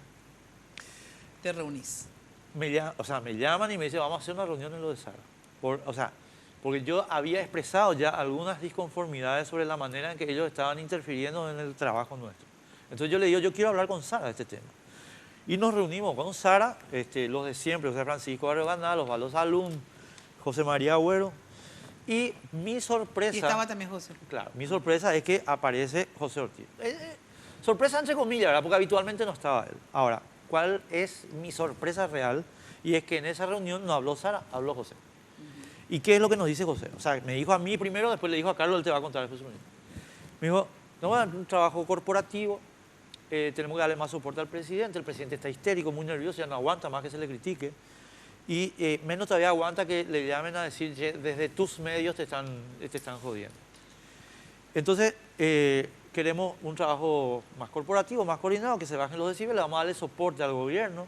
Te reunís. Me llaman y me dicen, vamos a hacer una reunión en lo de Sara. Porque yo había expresado ya algunas disconformidades sobre la manera en que ellos estaban interfiriendo en el trabajo nuestro. Entonces yo le digo, yo quiero hablar con Sara de este tema. Y nos reunimos con Sara, los de siempre, José Francisco Barrio Ganada, Osvaldo Salum, José María Agüero. Y mi sorpresa... Y estaba también José. Claro, mi sorpresa es que aparece José Ortiz. Sorpresa entre comillas, ¿verdad? Porque habitualmente no estaba él. Ahora, ¿cuál es mi sorpresa real? Y es que en esa reunión no habló Sara, habló José. ¿Y qué es lo que nos dice José? O sea, me dijo a mí primero, después le dijo a Carlos, él te va a contar después. Me dijo, no, un trabajo corporativo, tenemos que darle más soporte al presidente, el presidente está histérico, muy nervioso, ya no aguanta más que se le critique. Y menos todavía aguanta que le llamen a decir, desde tus medios te están jodiendo. Entonces, queremos un trabajo más corporativo, más coordinado, que se bajen los decibeles, vamos a darle soporte al gobierno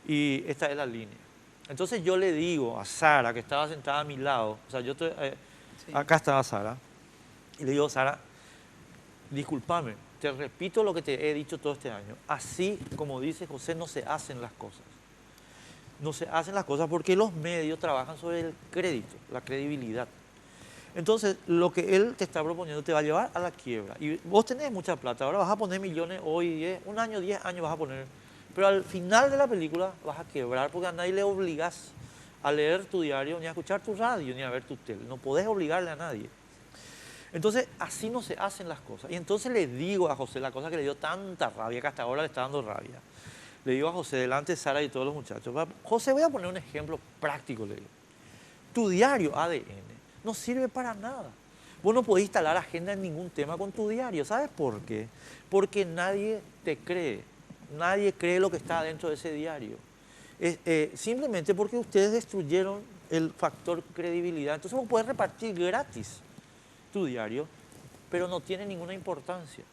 y esta es la línea. Entonces yo le digo a Sara, que estaba sentada a mi lado, o sea, acá estaba Sara, y le digo, Sara, discúlpame, te repito lo que te he dicho todo este año, así como dice José, no se hacen las cosas. No se hacen las cosas porque los medios trabajan sobre el crédito, la credibilidad. Entonces, lo que él te está proponiendo te va a llevar a la quiebra. Y vos tenés mucha plata, ahora vas a poner millones hoy, un año, 10 años vas a poner. Pero al final de la película vas a quebrar porque a nadie le obligás a leer tu diario, ni a escuchar tu radio, ni a ver tu tele. No podés obligarle a nadie. Entonces, así no se hacen las cosas. Y entonces le digo a José la cosa que le dio tanta rabia, que hasta ahora le está dando rabia. Le digo a José, delante de Sara y todos los muchachos, José, voy a poner un ejemplo práctico, le digo. Tu diario ADN no sirve para nada. Vos no podés instalar agenda en ningún tema con tu diario. ¿Sabes por qué? Porque nadie te cree. Nadie cree lo que está dentro de ese diario. Simplemente porque ustedes destruyeron el factor credibilidad. Entonces vos podés repartir gratis tu diario, pero no tiene ninguna importancia.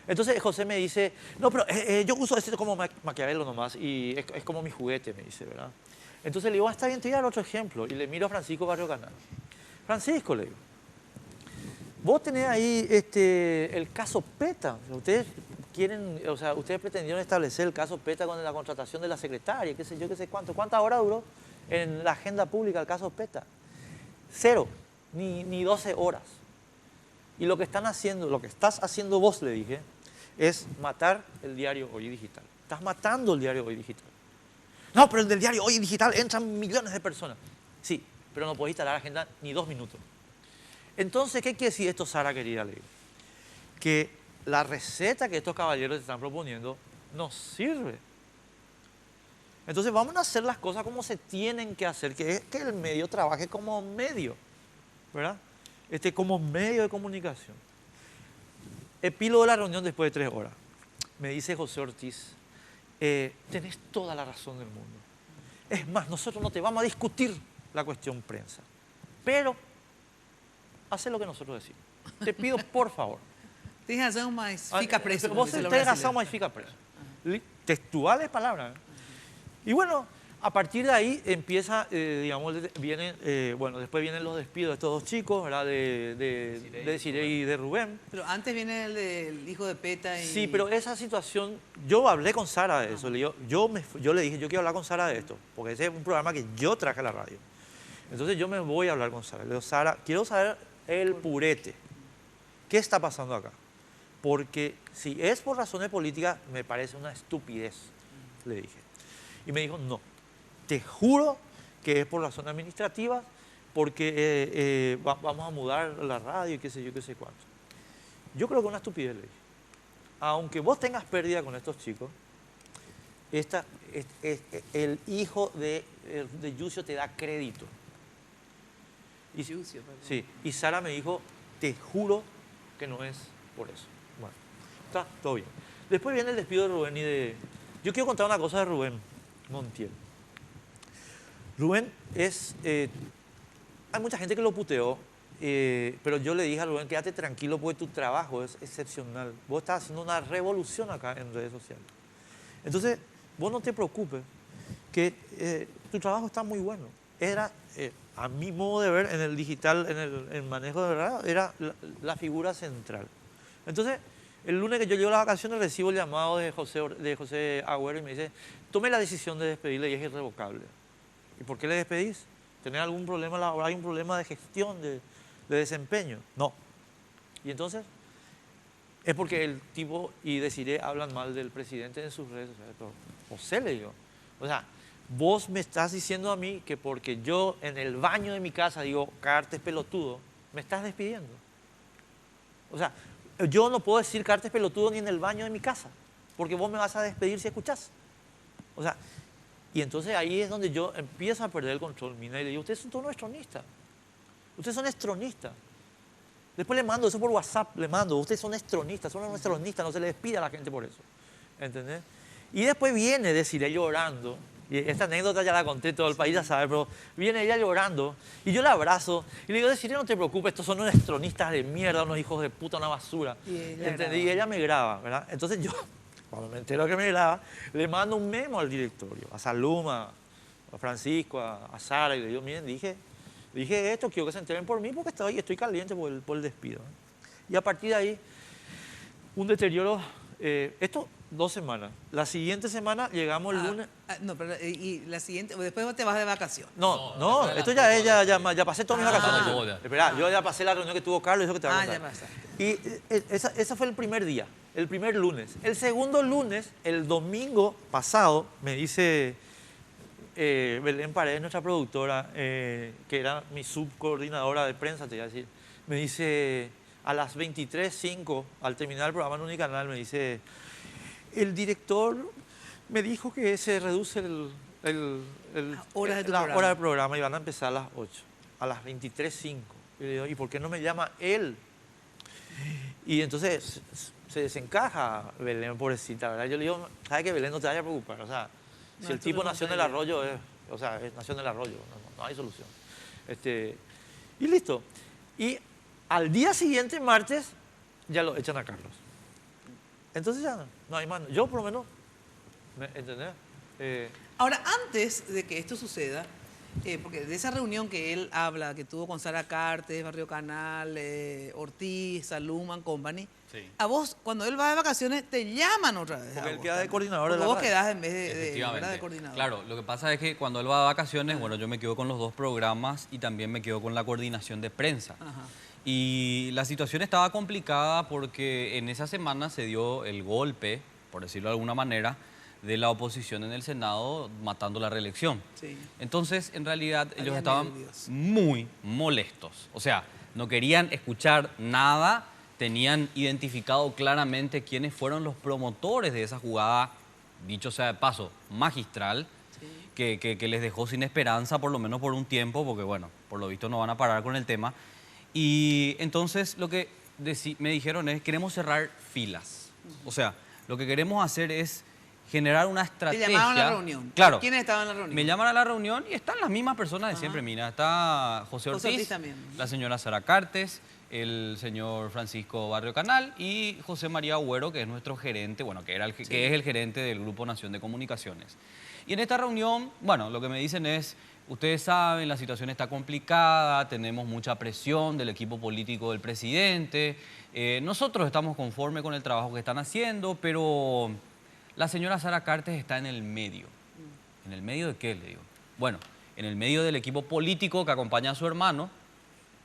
Entonces José me dice, no, pero yo uso este como Maquiavelo nomás y es como mi juguete, me dice, ¿verdad? Entonces le digo, está bien, te voy a dar otro ejemplo. Y le miro a Francisco Barrio Ganada. Francisco, le digo, vos tenés ahí el caso PETA. Ustedes quieren, o sea, ustedes pretendieron establecer el caso PETA con la contratación de la secretaria, qué sé yo, qué sé cuánto. ¿Cuántas horas duró en la agenda pública el caso PETA? 0, ni 12 horas. Y lo que estás haciendo vos, le dije, es matar el diario Hoy Digital. Estás matando el diario Hoy Digital. No, pero el del diario Hoy Digital entran millones de personas. Sí, pero no podés instalar agenda ni 2 minutos. Entonces, ¿qué quiere decir esto, Sara, querida? Le digo, que la receta que estos caballeros te están proponiendo no sirve. Entonces, vamos a hacer las cosas como se tienen que hacer, que es que el medio trabaje como medio, ¿verdad? Como medio de comunicación. Epílogo de la reunión después de 3 horas. me dice José Ortiz, tenés toda la razón del mundo. Es más, nosotros no te vamos a discutir la cuestión prensa, pero haz lo que nosotros decimos. Te pido, por favor. Tienes razón, mas fica preso. Vos tenés razón, mas fica preso. Textuales palabras. Y bueno, a partir de ahí empieza, digamos, después vienen los despidos de estos dos chicos, ¿verdad? De Desiree y de Rubén. Pero antes viene el del hijo de Peta y... Sí, pero esa situación, yo hablé con Sara de eso. Yo le dije, yo quiero hablar con Sara de esto, porque ese es un programa que yo traje a la radio. Entonces yo me voy a hablar con Sara. Le digo, Sara, quiero saber el purete. ¿Qué está pasando acá? Porque si es por razones políticas, me parece una estupidez, le dije. Y me dijo, no. Te juro que es por razones administrativas, porque vamos a mudar la radio y qué sé yo, qué sé cuánto. Yo creo que es una estupidez, le dije. Aunque vos tengas pérdida con estos chicos, el hijo de Yucio te da crédito. Yucio, perdón. Sí, y Sara me dijo, te juro que no es por eso. Bueno, está todo bien. Después viene el despido de Rubén y de... Yo quiero contar una cosa de Rubén Montiel. Rubén es... hay mucha gente que lo puteó, pero yo le dije a Rubén, quédate tranquilo porque tu trabajo es excepcional. Vos estás haciendo una revolución acá en redes sociales. Entonces, vos no te preocupes, que tu trabajo está muy bueno. Era, a mi modo de ver, en el digital, en el manejo de verdad, era la figura central. Entonces, el lunes que yo llego a las vacaciones recibo el llamado de José Agüero y me dice, tome la decisión de despedirle y es irrevocable. ¿Y por qué le despedís? ¿Tenés algún problema laboral? ¿Hay un problema de gestión, de desempeño? No. Y entonces, es porque el tipo y Desiree hablan mal del presidente en sus redes sociales. José, le digo, o sea, vos me estás diciendo a mí que porque yo en el baño de mi casa digo, Cartes pelotudo, me estás despidiendo. O sea, yo no puedo decir Cartes pelotudo ni en el baño de mi casa, porque vos me vas a despedir si escuchás. O sea, y entonces ahí es donde yo empiezo a perder el control. Y le digo, ustedes son todos estronistas. Ustedes son estronistas. Después le mando eso por WhatsApp, le mando, ustedes son estronistas, no se le despide a la gente por eso. ¿Entendés? Y después viene Desiree llorando. Y esta anécdota ya la conté, todo el país ya sabe, pero viene ella llorando y yo la abrazo y le digo, Desiree, no te preocupes, estos son unos estronistas de mierda, unos hijos de puta, una basura. Y ella me graba, ¿verdad? Entonces yo, cuando me entero que me graba, le mando un memo al directorio, a Saluma, a Francisco, a Sara, y le digo, miren, dije esto, quiero que se enteren por mí porque estoy caliente por el despido. Y a partir de ahí, un deterioro, esto 2 semanas. La siguiente semana llegamos el lunes. No, pero y la siguiente, después te vas de vacaciones. No, esto ya pasé todas mis vacaciones. Espera, yo ya pasé la reunión que tuvo Carlos y eso que te va a contar. Ya pasaste. Y ese fue el primer día, el primer lunes. El segundo lunes, el domingo pasado, me dice Belén Paredes, nuestra productora, que era mi subcoordinadora de prensa, te iba a decir, me dice a las 23:05, al terminar el programa en Unicanal, me dice... El director me dijo que se reduce la hora del programa y van a empezar a las 8, a las 23:05. Y le digo, ¿y por qué no me llama él? Y entonces se desencaja Belén, pobrecita, ¿verdad? Yo le digo, ¿sabes qué, Belén? No te vayas a preocupar. O sea, si el tipo nació en el arroyo, nació en el arroyo, no hay solución. Y listo. Y al día siguiente, martes, ya lo echan a Carlos. Entonces ya no hay más. Yo por lo menos, ¿entendés? Ahora, antes de que esto suceda, porque de esa reunión que él habla, que tuvo con Sara Cartes, Barrio Canal, Ortiz, Saluman, Company, sí. A vos, cuando él va de vacaciones, te llaman otra vez. Porque él queda de coordinador de la radio. Vos quedás en vez de coordinador. Claro, lo que pasa es que cuando él va de vacaciones, bueno, yo me quedo con los 2 programas y también me quedo con la coordinación de prensa. Ajá. Y la situación estaba complicada porque en esa semana se dio el golpe, por decirlo de alguna manera, de la oposición en el Senado matando la reelección. Sí. Entonces, en realidad, ellos estaban muy molestos. O sea, no querían escuchar nada, tenían identificado claramente quiénes fueron los promotores de esa jugada, dicho sea de paso, magistral, sí. que les dejó sin esperanza, por lo menos por un tiempo, porque, bueno, por lo visto no van a parar con el tema. Y entonces lo que me dijeron es, queremos cerrar filas. O sea, lo que queremos hacer es generar una estrategia. ¿Te llamaron a la reunión? Claro. ¿Quiénes estaban en la reunión? Me llaman a la reunión y están las mismas personas de siempre. Mira, está José José Ortiz Ortiz, también. la señora Sara Cartes, el señor Francisco Barrio Canal y José María Agüero, que es nuestro gerente, bueno, que es el gerente del Grupo Nación de Comunicaciones. Y en esta reunión, bueno, lo que me dicen es, ustedes saben, la situación está complicada, tenemos mucha presión del equipo político del presidente, nosotros estamos conformes con el trabajo que están haciendo, pero la señora Sara Cartes está en el medio. ¿En el medio de qué, le digo? Bueno, en el medio del equipo político que acompaña a su hermano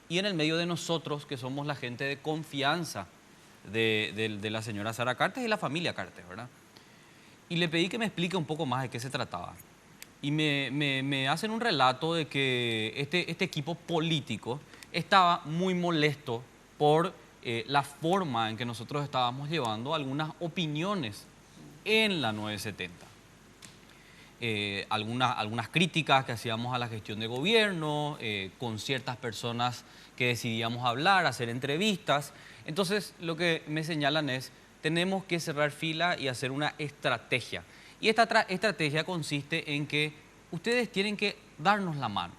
y en el medio de nosotros, que somos la gente de confianza de la señora Sara Cartes y la familia Cartes, ¿verdad? Y le pedí que me explique un poco más de qué se trataba. Y me hacen un relato de que este equipo político estaba muy molesto por la forma en que nosotros estábamos llevando algunas opiniones en la 970. Algunas críticas que hacíamos a la gestión de gobierno, con ciertas personas que decidíamos hablar, hacer entrevistas. Entonces, lo que me señalan es, tenemos que cerrar fila y hacer una estrategia. Y esta estrategia consiste en que ustedes tienen que darnos la mano.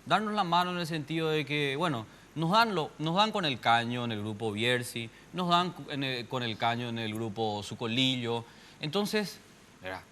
Darnos la mano en el sentido de que, bueno, nos dan con el caño en el grupo Bierzi, nos dan con el caño en el grupo Sucolillo. Entonces, verá,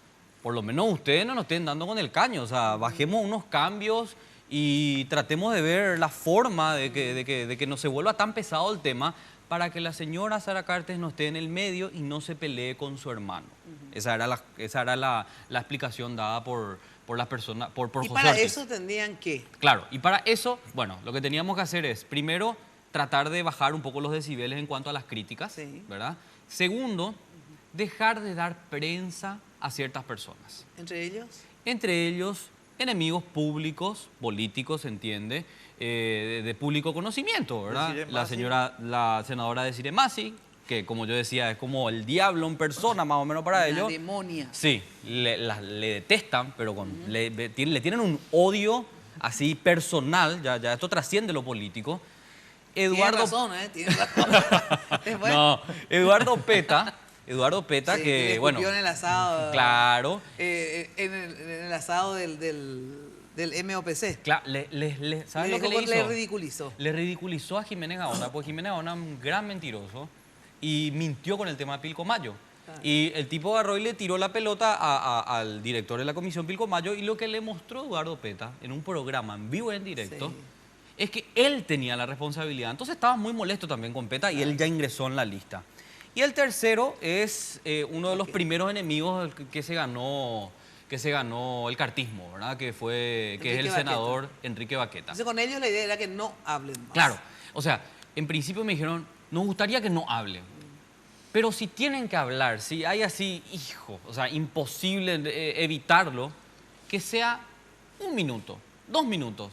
por lo menos ustedes no nos estén dando con el caño. O sea, bajemos unos cambios y tratemos de ver la forma de que no se vuelva tan pesado el tema para que la señora Sara Cartes no esté en el medio y no se pelee con su hermano. Esa era la explicación dada por las personas, por José Ortiz. ¿Y para Ortiz. eso tendrían que? Claro, y para eso, bueno, lo que teníamos que hacer es, primero, tratar de bajar un poco los decibeles en cuanto a las críticas, ¿verdad? Segundo, dejar de dar prensa a ciertas personas. ¿Entre ellos? Entre ellos, enemigos públicos, políticos, se entiende, de público conocimiento, ¿verdad? La senadora Desiree Masi, que como yo decía, es como el diablo en persona, más o menos para ellos. La demonia. Sí, le detestan, pero le tienen un odio así personal, ya esto trasciende lo político. Tiene razón, tiene razón. No, Eduardo Peta, que bueno... en el asado. Claro. En el asado del MOPC. Claro, ¿sabes lo que le hizo? Le ridiculizó. Le ridiculizó a Jiménez Gaona, porque Jiménez Gaona es un gran mentiroso y mintió con el tema de Pilcomayo. Y el tipo agarró y le tiró la pelota al director de la comisión Pilcomayo, y lo que le mostró Eduardo Peta en un programa en vivo y en directo es que él tenía la responsabilidad. Entonces estaba muy molesto también con Peta y él ya ingresó en la lista. Y el tercero es uno de los primeros enemigos que se ganó el cartismo, ¿verdad? Que es el senador Enrique Baqueta. Entonces con ellos la idea era que no hablen más. Claro, o sea, en principio me dijeron, nos gustaría que no hablen, pero si tienen que hablar, si hay así, o sea, imposible evitarlo, que sea 1 minuto, 2 minutos,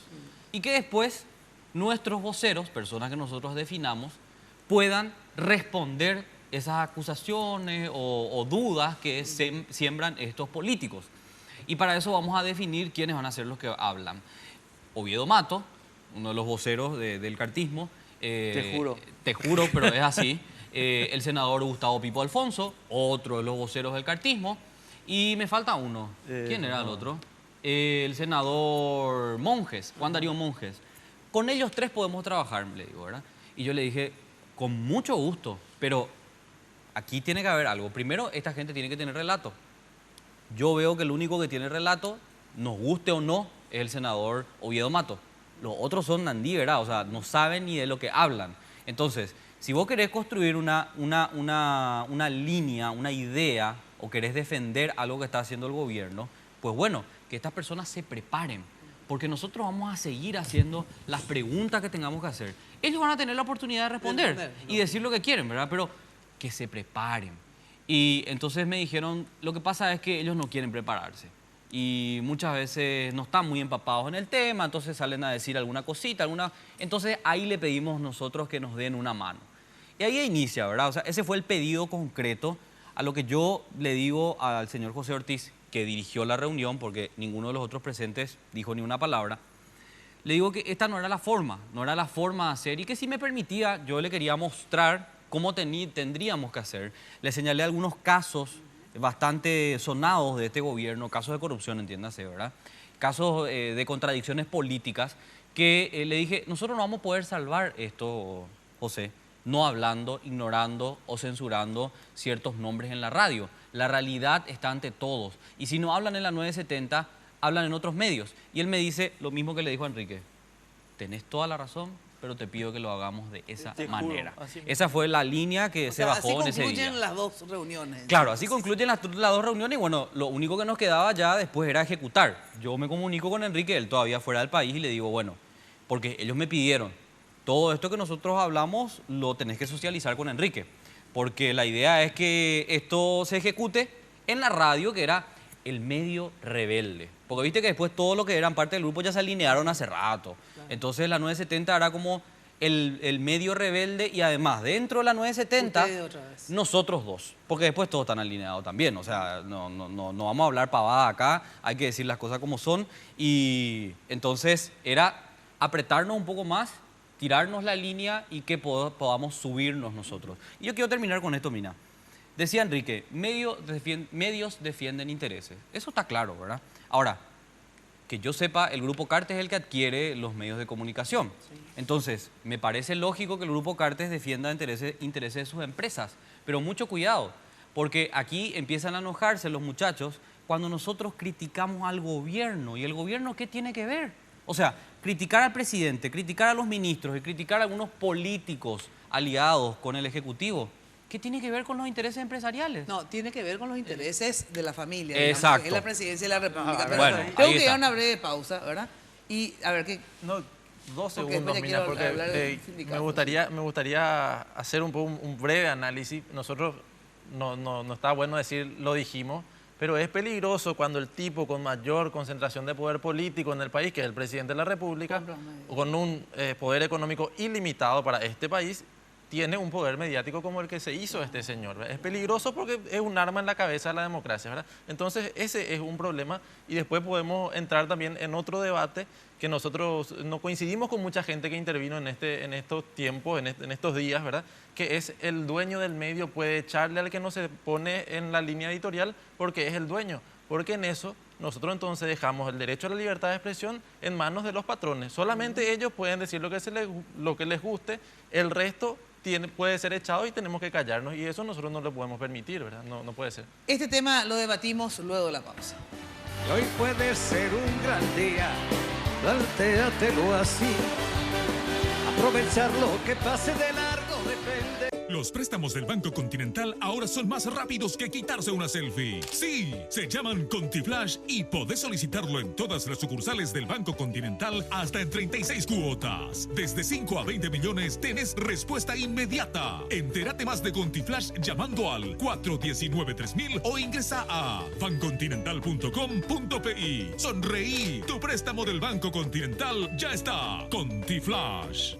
y que después nuestros voceros, personas que nosotros definamos, puedan responder esas acusaciones o dudas que siembran estos políticos. Y para eso vamos a definir quiénes van a ser los que hablan. Oviedo Mato, uno de los voceros del cartismo. Te juro. Te juro, pero es así. El senador Gustavo Pipo Alfonso, otro de los voceros del cartismo. Y me falta uno. ¿Quién era el otro? El senador Monjes, Juan Darío Monjes. Con ellos 3 podemos trabajar, le digo, ¿verdad? Y yo le dije, con mucho gusto, pero aquí tiene que haber algo. Primero, esta gente tiene que tener relato. Yo veo que el único que tiene relato, nos guste o no, es el senador Oviedo Mato. Los otros son nandí, ¿verdad? O sea, no saben ni de lo que hablan. Entonces, si vos querés construir una línea, una idea, o querés defender algo que está haciendo el gobierno, pues bueno, que estas personas se preparen, porque nosotros vamos a seguir haciendo las preguntas que tengamos que hacer. Ellos van a tener la oportunidad de responder y decir lo que quieren, ¿verdad? Pero que se preparen. Y entonces me dijeron, lo que pasa es que ellos no quieren prepararse. Y muchas veces no están muy empapados en el tema, entonces salen a decir alguna cosita, entonces ahí le pedimos nosotros que nos den una mano. Y ahí inicia, ¿verdad? O sea, ese fue el pedido concreto a lo que yo le digo al señor José Ortiz, que dirigió la reunión, porque ninguno de los otros presentes dijo ni una palabra. Le digo que esta no era la forma de hacer, y que si me permitía, yo le quería mostrar cómo tendríamos que hacer. Le señalé algunos casos bastante sonados de este gobierno, casos de corrupción, entiéndase, ¿verdad? Casos de contradicciones políticas que le dije, nosotros no vamos a poder salvar esto, José, no hablando, ignorando o censurando ciertos nombres en la radio. La realidad está ante todos. Y si no hablan en la 970, hablan en otros medios. Y él me dice lo mismo que le dijo a Enrique. Tenés toda la razón, pero te pido que lo hagamos de esa manera. Esa fue la línea que se bajó en ese día. Así concluyen las dos reuniones. Claro, así concluyen las dos reuniones y bueno, lo único que nos quedaba ya después era ejecutar. Yo me comunico con Enrique, él todavía fuera del país, y le digo, bueno, porque ellos me pidieron, todo esto que nosotros hablamos lo tenés que socializar con Enrique, porque la idea es que esto se ejecute en la radio, que era el medio rebelde. Porque viste que después todo lo que eran parte del grupo ya se alinearon hace rato. Entonces la 970 era como el medio rebelde y además dentro de la 970 nosotros dos. Porque después todos están alineados también. O sea, no vamos a hablar pavada acá, hay que decir las cosas como son. Y entonces era apretarnos un poco más, tirarnos la línea y que podamos subirnos nosotros. Y yo quiero terminar con esto, Mina. Decía Enrique, medios defienden intereses. Eso está claro, ¿verdad? Ahora, que yo sepa, el Grupo Cartes es el que adquiere los medios de comunicación. Sí. Entonces, me parece lógico que el Grupo Cartes defienda intereses de sus empresas. Pero mucho cuidado, porque aquí empiezan a enojarse los muchachos cuando nosotros criticamos al gobierno. ¿Y el gobierno qué tiene que ver? O sea, criticar al presidente, criticar a los ministros y criticar a algunos políticos aliados con el Ejecutivo. ¿Qué tiene que ver con los intereses empresariales? No, tiene que ver con los intereses de la familia. Exacto. Digamos, es la presidencia de la República. Pero bueno, tengo que ir a una breve pausa, ¿verdad? Y a ver qué... No, 2 segundos, Mina, porque me gustaría hacer un breve análisis. Nosotros, no está bueno decir lo dijimos, pero es peligroso cuando el tipo con mayor concentración de poder político en el país, que es el presidente de la República, con un poder económico ilimitado para este país, tiene un poder mediático como el que se hizo este señor, ¿verdad? Es peligroso porque es un arma en la cabeza de la democracia, ¿verdad? Entonces ese es un problema y después podemos entrar también en otro debate que nosotros no coincidimos con mucha gente que intervino en estos tiempos, en estos días, ¿verdad? Que es el dueño del medio puede echarle al que no se pone en la línea editorial porque es el dueño, porque en eso nosotros entonces dejamos el derecho a la libertad de expresión en manos de los patrones. Solamente ellos pueden decir lo que les guste, el resto puede ser echado y tenemos que callarnos y eso nosotros no lo podemos permitir, ¿verdad? No puede ser. Este tema lo debatimos luego de la pausa. Y hoy puede ser un gran día, plantéatelo así, aprovechar lo que pase de largo depende. Los préstamos del Banco Continental ahora son más rápidos que quitarse una selfie. Sí, se llaman ContiFlash y podés solicitarlo en todas las sucursales del Banco Continental hasta en 36 cuotas. Desde 5 a 20 millones tenés respuesta inmediata. Entérate más de ContiFlash llamando al 419-3000 o ingresa a bancontinental.com.pi. Sonreí, tu préstamo del Banco Continental ya está. ContiFlash.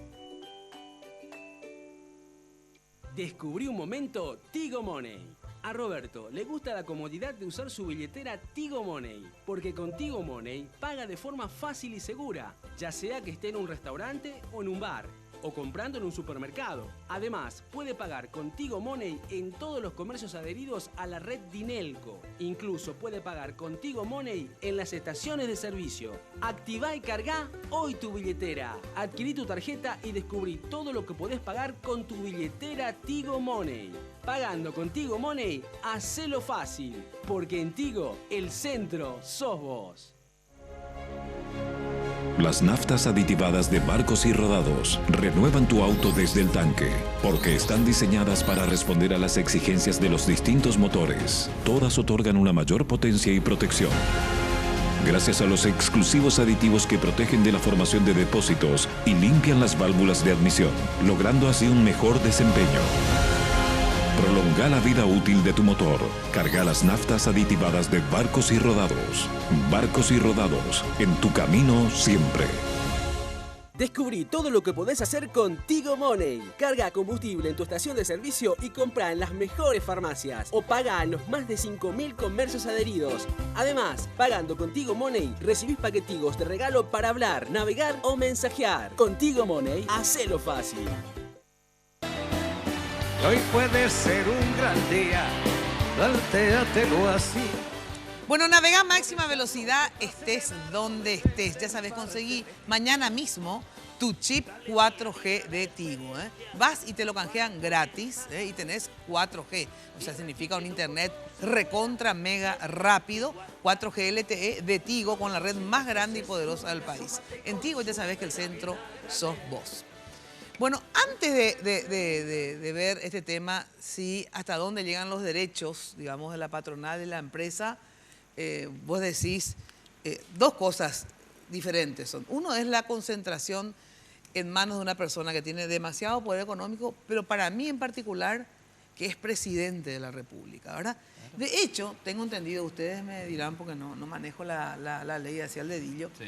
Descubrí un momento Tigo Money. A Roberto le gusta la comodidad de usar su billetera Tigo Money, porque con Tigo Money paga de forma fácil y segura, ya sea que esté en un restaurante o en un bar, o comprando en un supermercado. Además, puede pagar con Tigo Money en todos los comercios adheridos a la red Dinelco. Incluso puede pagar con Tigo Money en las estaciones de servicio. Activá y cargá hoy tu billetera. Adquirí tu tarjeta y descubrí todo lo que podés pagar con tu billetera Tigo Money. Pagando con Tigo Money, hacelo fácil, porque en Tigo el centro sos vos. Las naftas aditivadas de Barcos y Rodados renuevan tu auto desde el tanque, porque están diseñadas para responder a las exigencias de los distintos motores. Todas otorgan una mayor potencia y protección. Gracias a los exclusivos aditivos que protegen de la formación de depósitos y limpian las válvulas de admisión, logrando así un mejor desempeño. Prolonga la vida útil de tu motor. Carga las naftas aditivadas de Barcos y Rodados. Barcos y Rodados, en tu camino siempre. Descubrí todo lo que podés hacer con Tigo Money. Carga combustible en tu estación de servicio y compra en las mejores farmacias. O paga en los más de 5.000 comercios adheridos. Además, pagando con Tigo Money, recibís paquetigos de regalo para hablar, navegar o mensajear. Con Tigo Money, hacelo fácil. Hoy puede ser un gran día, plantéatelo así. Bueno, navega a máxima velocidad, estés donde estés. Ya sabes, conseguí mañana mismo tu chip 4G de Tigo. Vas y te lo canjean gratis y tenés 4G. O sea, significa un internet recontra mega rápido. 4G LTE de Tigo con la red más grande y poderosa del país. En Tigo ya sabes que el centro sos vos. Bueno, antes de ver este tema, sí, hasta dónde llegan los derechos, digamos, de la patronal y la empresa, vos decís dos cosas diferentes son. Uno es la concentración en manos de una persona que tiene demasiado poder económico, pero para mí en particular, que es presidente de la República, ¿verdad? De hecho, tengo entendido, ustedes me dirán porque no manejo la ley hacia el dedillo, sí.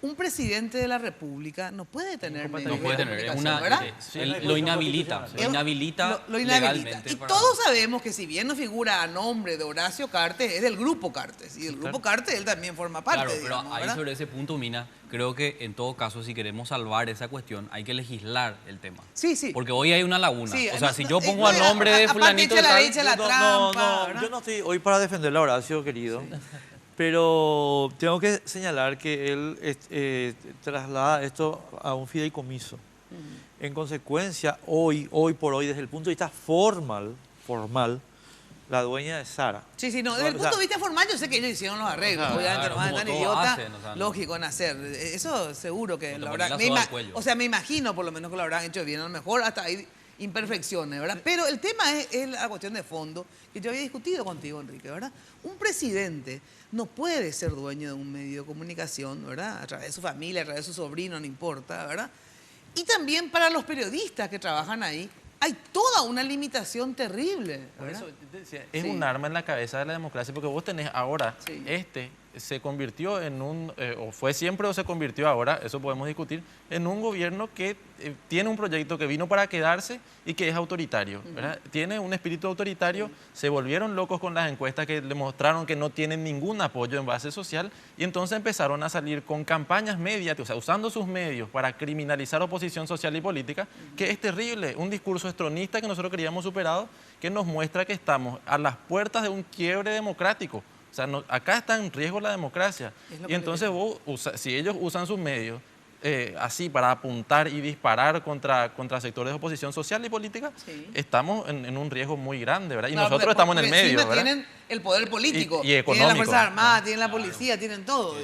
Un presidente de la República no puede tener medios de comunicación, ¿verdad? Lo inhabilita, lo inhabilita. Y todos sabemos que si bien no figura a nombre de Horacio Cartes, es del Grupo Cartes. Y del Grupo Cartes él también forma parte, claro, digamos, pero ahí ¿verdad? sobre ese punto, Mina, creo que en todo caso, si queremos salvar esa cuestión, hay que legislar el tema. Sí, sí. Porque hoy hay una laguna. Sí, o sea, si yo pongo al nombre de fulanito de tal... Yo no estoy hoy para defender a Horacio, querido. Sí. Pero tengo que señalar que él traslada esto a un fideicomiso. En consecuencia, hoy por hoy, desde el punto de vista formal, la dueña de Sara. Sí, sí, no, desde el punto de vista formal yo sé que ellos hicieron los arreglos. Obviamente no van tan idiota, lógico en hacer. Eso seguro que lo habrán... O sea, me imagino por lo menos que lo habrán hecho bien. A lo mejor hasta hay imperfecciones, ¿verdad? Pero el tema es la cuestión de fondo que yo había discutido contigo, Enrique, ¿verdad? Un presidente no puede ser dueño de un medio de comunicación, ¿verdad? A través de su familia, a través de su sobrino, no importa, ¿verdad? Y también para los periodistas que trabajan ahí, hay toda una limitación terrible, ¿verdad? Por eso te decía, es un arma en la cabeza de la democracia, porque vos tenés ahora, se convirtió en un, o fue siempre o se convirtió ahora, eso podemos discutir, en un gobierno que tiene un proyecto que vino para quedarse y que es autoritario, ¿verdad? Tiene un espíritu autoritario, se volvieron locos con las encuestas que demostraron que no tienen ningún apoyo en base social y entonces empezaron a salir con campañas mediáticas, o sea, usando sus medios para criminalizar oposición social y política, que es terrible, un discurso estronista que nosotros queríamos superado, que nos muestra que estamos a las puertas de un quiebre democrático. O sea, acá está en riesgo la democracia. Y entonces si ellos usan sus medios así para apuntar y disparar contra sectores de oposición social y política, estamos en un riesgo muy grande, ¿verdad? Y nosotros estamos en el medio, ¿verdad? Tienen el poder político, y económico. Tienen las Fuerzas Armadas, tienen la policía, tienen todo.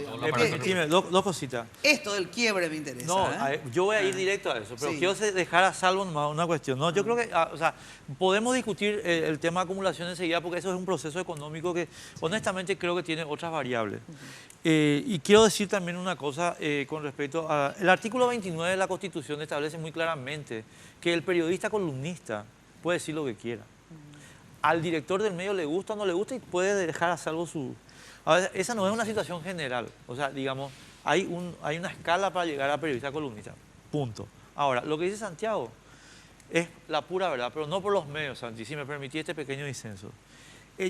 Dime, dos cositas. Esto del quiebre me interesa. No, yo voy a ir directo a eso, pero quiero dejar a salvo una cuestión. No, yo creo que, o sea, podemos discutir el tema de acumulación enseguida porque eso es un proceso económico que honestamente creo que tiene otras variables. Y quiero decir también una cosa con respecto a... El artículo 29 de la Constitución establece muy claramente que el periodista columnista puede decir lo que quiera. Al director del medio le gusta o no le gusta y puede dejar a salvo su... A ver, esa no es una situación general. O sea, digamos, hay una escala para llegar a periodista columnista. Punto. Ahora, lo que dice Santiago es la pura verdad, pero no por los medios, Santi, si me permitís este pequeño disenso.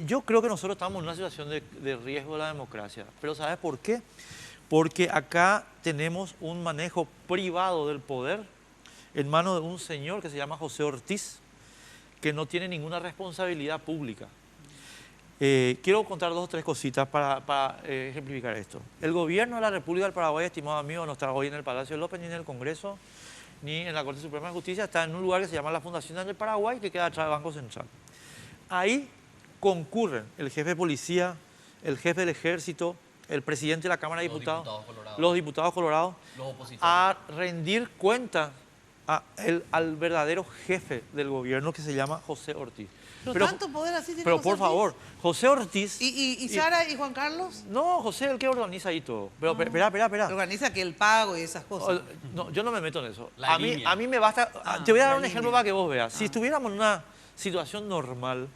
Yo creo que nosotros estamos en una situación de riesgo de la democracia. Pero ¿sabes por qué? Porque acá tenemos un manejo privado del poder en manos de un señor que se llama José Ortiz, que no tiene ninguna responsabilidad pública. Quiero contar 2 o 3 cositas para ejemplificar esto. El gobierno de la República del Paraguay, estimado amigo, no está hoy en el Palacio de López, ni en el Congreso, ni en la Corte Suprema de Justicia, está en un lugar que se llama la Fundación del Paraguay, que queda atrás del Banco Central. Ahí concurren el jefe de policía, el jefe del ejército, el presidente de la Cámara de Diputados, los diputados colorados, a rendir cuenta al verdadero jefe del gobierno que se llama José Ortiz. Pero tanto poder así tiene Pero José por Ortiz. favor, José Ortiz... ¿Y Sara y Juan Carlos? No, José es el que organiza ahí todo. Pero espera. Organiza que el pago y esas cosas. No, yo no me meto en eso. A mí me basta... te voy a dar un ejemplo para que vos veas. Si estuviéramos en una situación normal,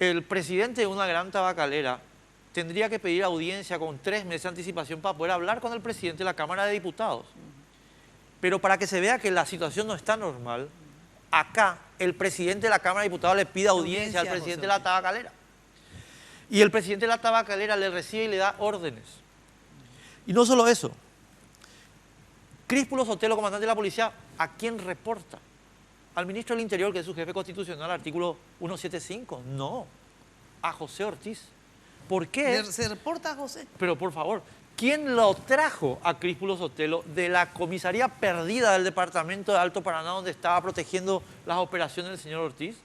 el presidente de una gran tabacalera tendría que pedir audiencia con 3 meses de anticipación para poder hablar con el presidente de la Cámara de Diputados. Pero para que se vea que la situación no está normal, acá el presidente de la Cámara de Diputados le pide audiencia al presidente de la tabacalera. Y el presidente de la tabacalera le recibe y le da órdenes. Y no solo eso. Críspulo Sotelo, comandante de la policía, ¿a quién reporta? ¿Al ministro del Interior, que es su jefe constitucional, artículo 175? No, a José Ortiz. ¿Por qué? ¿Se reporta a José? Pero por favor, ¿quién lo trajo a Críspulo Sotelo de la comisaría perdida del departamento de Alto Paraná, donde estaba protegiendo las operaciones del señor Ortiz?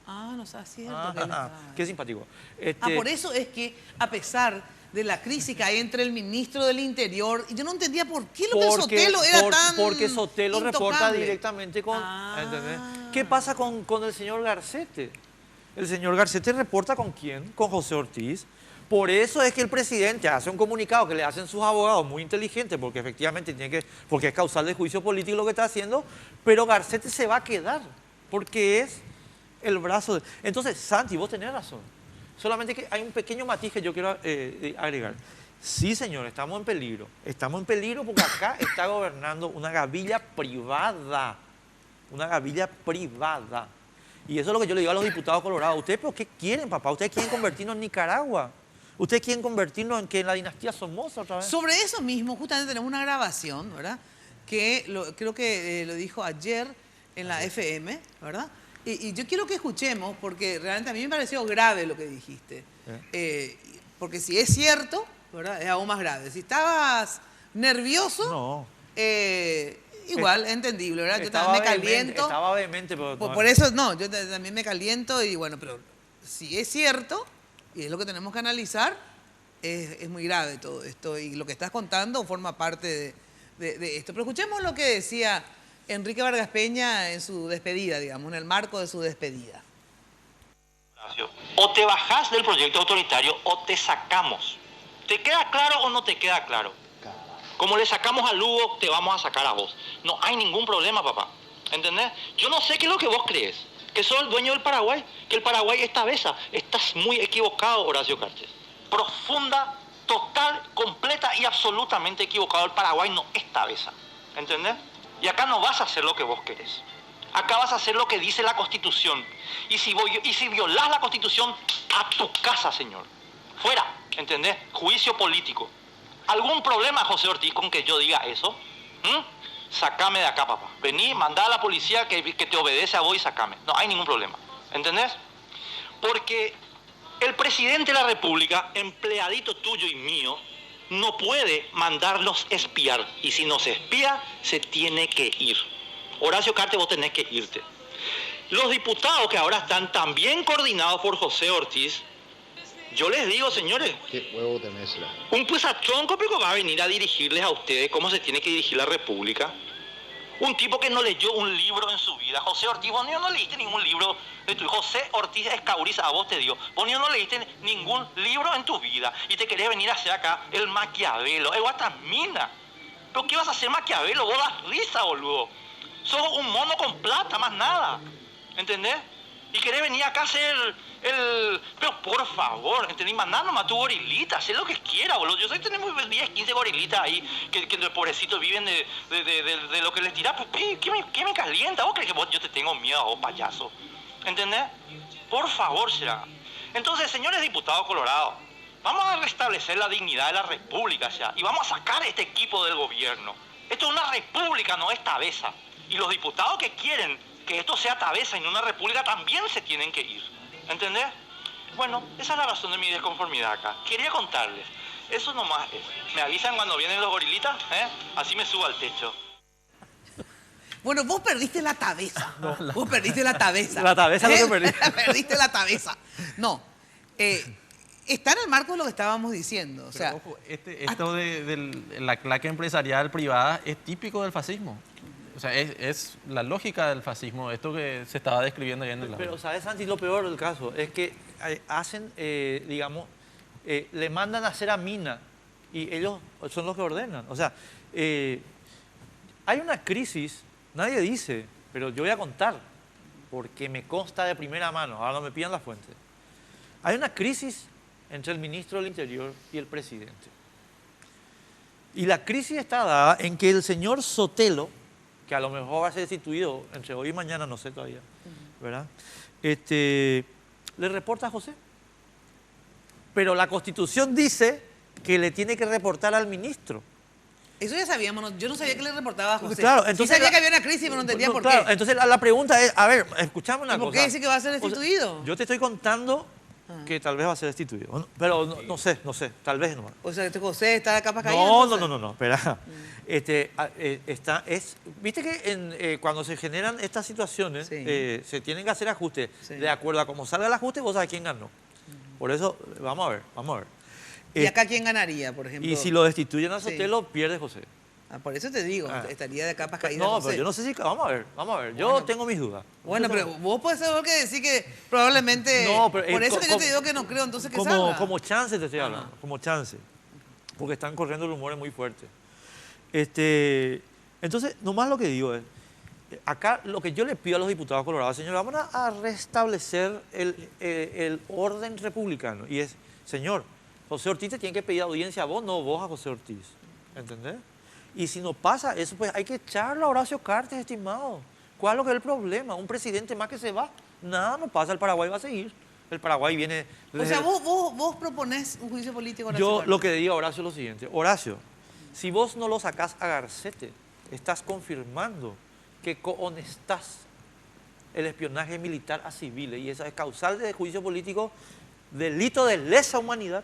Ah, no sé, cierto. Qué simpático. Por eso es que, a pesar de la crisis que hay entre el ministro del Interior, yo no entendía por qué lo que Sotelo era tan Porque Sotelo reporta intocable. directamente con... ¿entendés? ¿Qué pasa con el señor Garcete? El señor Garcete reporta ¿con quién? Con José Ortiz. Por eso es que el presidente hace un comunicado que le hacen sus abogados, muy inteligente, porque efectivamente porque es causal de juicio político lo que está haciendo, pero Garcete se va a quedar, porque es el brazo de... Entonces, Santi, vos tenés razón. Solamente que hay un pequeño matiz que yo quiero agregar. Sí, señor, estamos en peligro. Estamos en peligro porque acá está gobernando una gavilla privada. Una gavilla privada. Y eso es lo que yo le digo a los diputados colorados. ¿Ustedes pero qué quieren, papá? ¿Ustedes quieren convertirnos en Nicaragua? ¿Ustedes quieren convertirnos en la dinastía Somoza otra vez? Sobre eso mismo, justamente tenemos una grabación, ¿verdad? Que creo que lo dijo ayer en la FM, ¿verdad? Y yo quiero que escuchemos, porque realmente a mí me pareció grave lo que dijiste. Porque si es cierto, ¿verdad? Es aún más grave. Si estabas nervioso, no. Igual, entendible, ¿verdad? Yo también me caliento. Estaba vehemente, pero... Por eso, no, yo también me caliento y bueno, pero si es cierto, y es lo que tenemos que analizar, es muy grave todo esto. Y lo que estás contando forma parte de esto. Pero escuchemos lo que decía Enrique Vargas Peña en su despedida, digamos, en el marco de su despedida. O te bajás del proyecto autoritario o te sacamos. ¿Te queda claro o no te queda claro? Como le sacamos a Lugo, te vamos a sacar a vos. No hay ningún problema, papá. ¿Entendés? Yo no sé qué es lo que vos crees. Que sos el dueño del Paraguay. Que el Paraguay es tabeza. Estás muy equivocado, Horacio Cartes. Profunda, total, completa y absolutamente equivocado. El Paraguay no es tabeza. ¿Entendés? Y acá no vas a hacer lo que vos querés. Acá vas a hacer lo que dice la Constitución. Y si violás la Constitución, a tu casa, señor. Fuera, ¿entendés? Juicio político. ¿Algún problema, José Ortiz, con que yo diga eso? Sácame de acá, papá. Vení, mandá a la policía que te obedece a vos y sácame. No hay ningún problema. ¿Entendés? Porque el presidente de la República, empleadito tuyo y mío, no puede mandarnos espiar. Y si nos espía, se tiene que ir. Horacio Cartes, vos tenés que irte. Los diputados que ahora están también coordinados por José Ortiz, yo les digo, señores, ¿qué huevo tenés? un puesatronco pero va a venir a dirigirles a ustedes cómo se tiene que dirigir la República. Un tipo que no leyó un libro en su vida. José Ortiz, vos no leíste ningún libro de tu hijo. José Ortiz Escauriza, a vos te dio. Vos no leíste ningún libro en tu vida. Y te querés venir a hacer acá el Maquiavelo, el Guatamina. ¿Pero qué vas a hacer Maquiavelo? Vos das risa, boludo. Sos un mono con plata, más nada. ¿Entendés? Y querés venir acá a hacer el... Pero por favor, ¿entendés? Mandá nomás tu gorilita, haz lo que quiera, boludo. Yo sé que tenemos 10, 15 gorilitas ahí que los pobrecitos viven de lo que les tirás. Pues, ¿qué me calienta? ¿Vos crees que yo te tengo miedo a vos, payaso? ¿Entendés? Por favor, será. Entonces, señores diputados colorados, vamos a restablecer la dignidad de la República ya. Y vamos a sacar este equipo del gobierno. Esto es una república, no es tabeza. Y los diputados que quieren que esto sea tabeza y no una república también se tienen que ir. ¿Entendés? Bueno, esa es la razón de mi desconformidad acá. Quería contarles. Eso nomás es. Me avisan cuando vienen los gorilitas, ¿eh? Así me subo al techo. Bueno, vos perdiste la tabeza. Vos perdiste la tabeza. La tabeza es lo que perdí. Perdiste la tabeza. No. Está en el marco de lo que estábamos diciendo. O sea, pero, ojo, esto de la claque empresarial privada es típico del fascismo. O sea, es la lógica del fascismo, esto que se estaba describiendo ahí en el... Pero, ¿sabes, Santi? Lo peor del caso es que hacen, digamos, le mandan a hacer a mina y ellos son los que ordenan. O sea, hay una crisis, nadie dice, pero yo voy a contar, porque me consta de primera mano, ahora no me pidan la fuente. Hay una crisis entre el ministro del Interior y el presidente. Y la crisis está dada en que el señor Sotelo, que a lo mejor va a ser destituido entre hoy y mañana, no sé todavía, ¿verdad? Le reporta a José. Pero la Constitución dice que le tiene que reportar al ministro. Eso ya sabíamos, yo no sabía que le reportaba a José. Claro, entonces sí sabía que había una crisis, pero no entendía por claro, qué. Entonces la pregunta es, a ver, escuchame una cosa. ¿Por qué dice que va a ser destituido? O sea, yo te estoy contando que tal vez va a ser destituido, pero no sé, tal vez no. O sea, José está capaz caído. No, espera. Viste que cuando se generan estas situaciones, se tienen que hacer ajustes. De acuerdo a cómo salga el ajuste, vos sabés quién ganó. Por eso, vamos a ver. ¿Y acá quién ganaría, por ejemplo? Y si lo destituyen a Sotelo, pierde José. Por eso te digo, estaría de capas caídas. No, pero yo no sé si... Vamos a ver. Yo tengo mis dudas. Bueno, pero vos podés ser que decir que probablemente... No, pero, por eso que yo te digo que no creo, entonces que salga. Como chance te estoy hablando, como chance. Porque están corriendo rumores muy fuertes. Entonces, nomás lo que digo es... Acá lo que yo le pido a los diputados colorados, señor, vamos a restablecer el orden republicano. Y es, señor, José Ortiz te tiene que pedir audiencia a vos, no vos a José Ortiz. ¿Entendés? Y si no pasa eso, pues hay que echarlo a Horacio Cartes, estimado. ¿Cuál es lo que es el problema? Un presidente más que se va. Nada no pasa, el Paraguay va a seguir. El Paraguay viene... O sea, vos proponés un juicio político a Horacio Cartes. Yo lo que digo a Horacio es lo siguiente. Horacio, si vos no lo sacás a Garcete, estás confirmando que cohonestás el espionaje militar a civiles. Y esa es causal de juicio político, delito de lesa humanidad,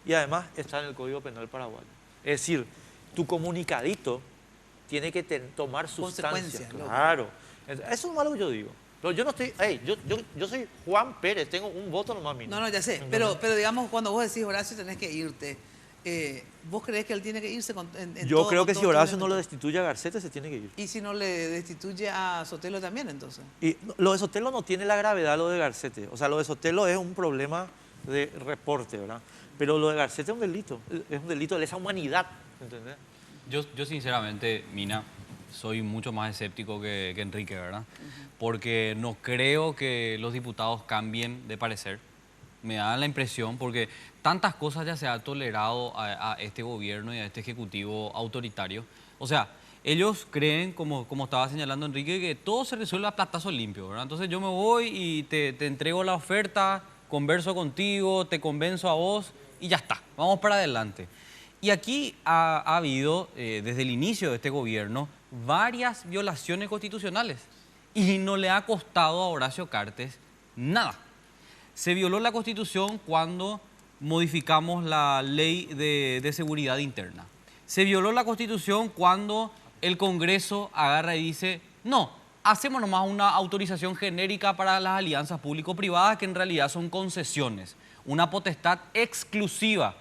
y además está en el Código Penal paraguayo. Es decir, tu comunicadito tiene que tomar sustancia. Claro. Eso es lo malo que yo digo. Pero yo no estoy... yo soy Juan Pérez, tengo un voto nomás mío. No, ya sé. Pero digamos, cuando vos decís, Horacio, tenés que irte. ¿Vos creés que él tiene que irse? Yo creo que si Horacio no lo destituye a Garcete, se tiene que ir. ¿Y si no le destituye a Sotelo también, entonces? Y lo de Sotelo no tiene la gravedad lo de Garcete. O sea, lo de Sotelo es un problema de reporte, ¿verdad? Pero lo de Garcete es un delito de lesa humanidad, ¿entendés? Yo sinceramente, Mina, soy mucho más escéptico que Enrique, ¿verdad? Porque no creo que los diputados cambien de parecer. Me da la impresión, porque tantas cosas ya se ha tolerado a este gobierno y a este ejecutivo autoritario. O sea, ellos creen, como estaba señalando Enrique, que todo se resuelve a platazo limpio, ¿verdad? Entonces yo me voy y te entrego la oferta, converso contigo, te convenzo a vos y ya está, vamos para adelante. Y aquí ha habido, desde el inicio de este gobierno, varias violaciones constitucionales y no le ha costado a Horacio Cartes nada. Se violó la Constitución cuando modificamos la Ley de Seguridad Interna. Se violó la Constitución cuando el Congreso agarra y dice, no, hacemos nomás una autorización genérica para las alianzas público-privadas que en realidad son concesiones, una potestad exclusiva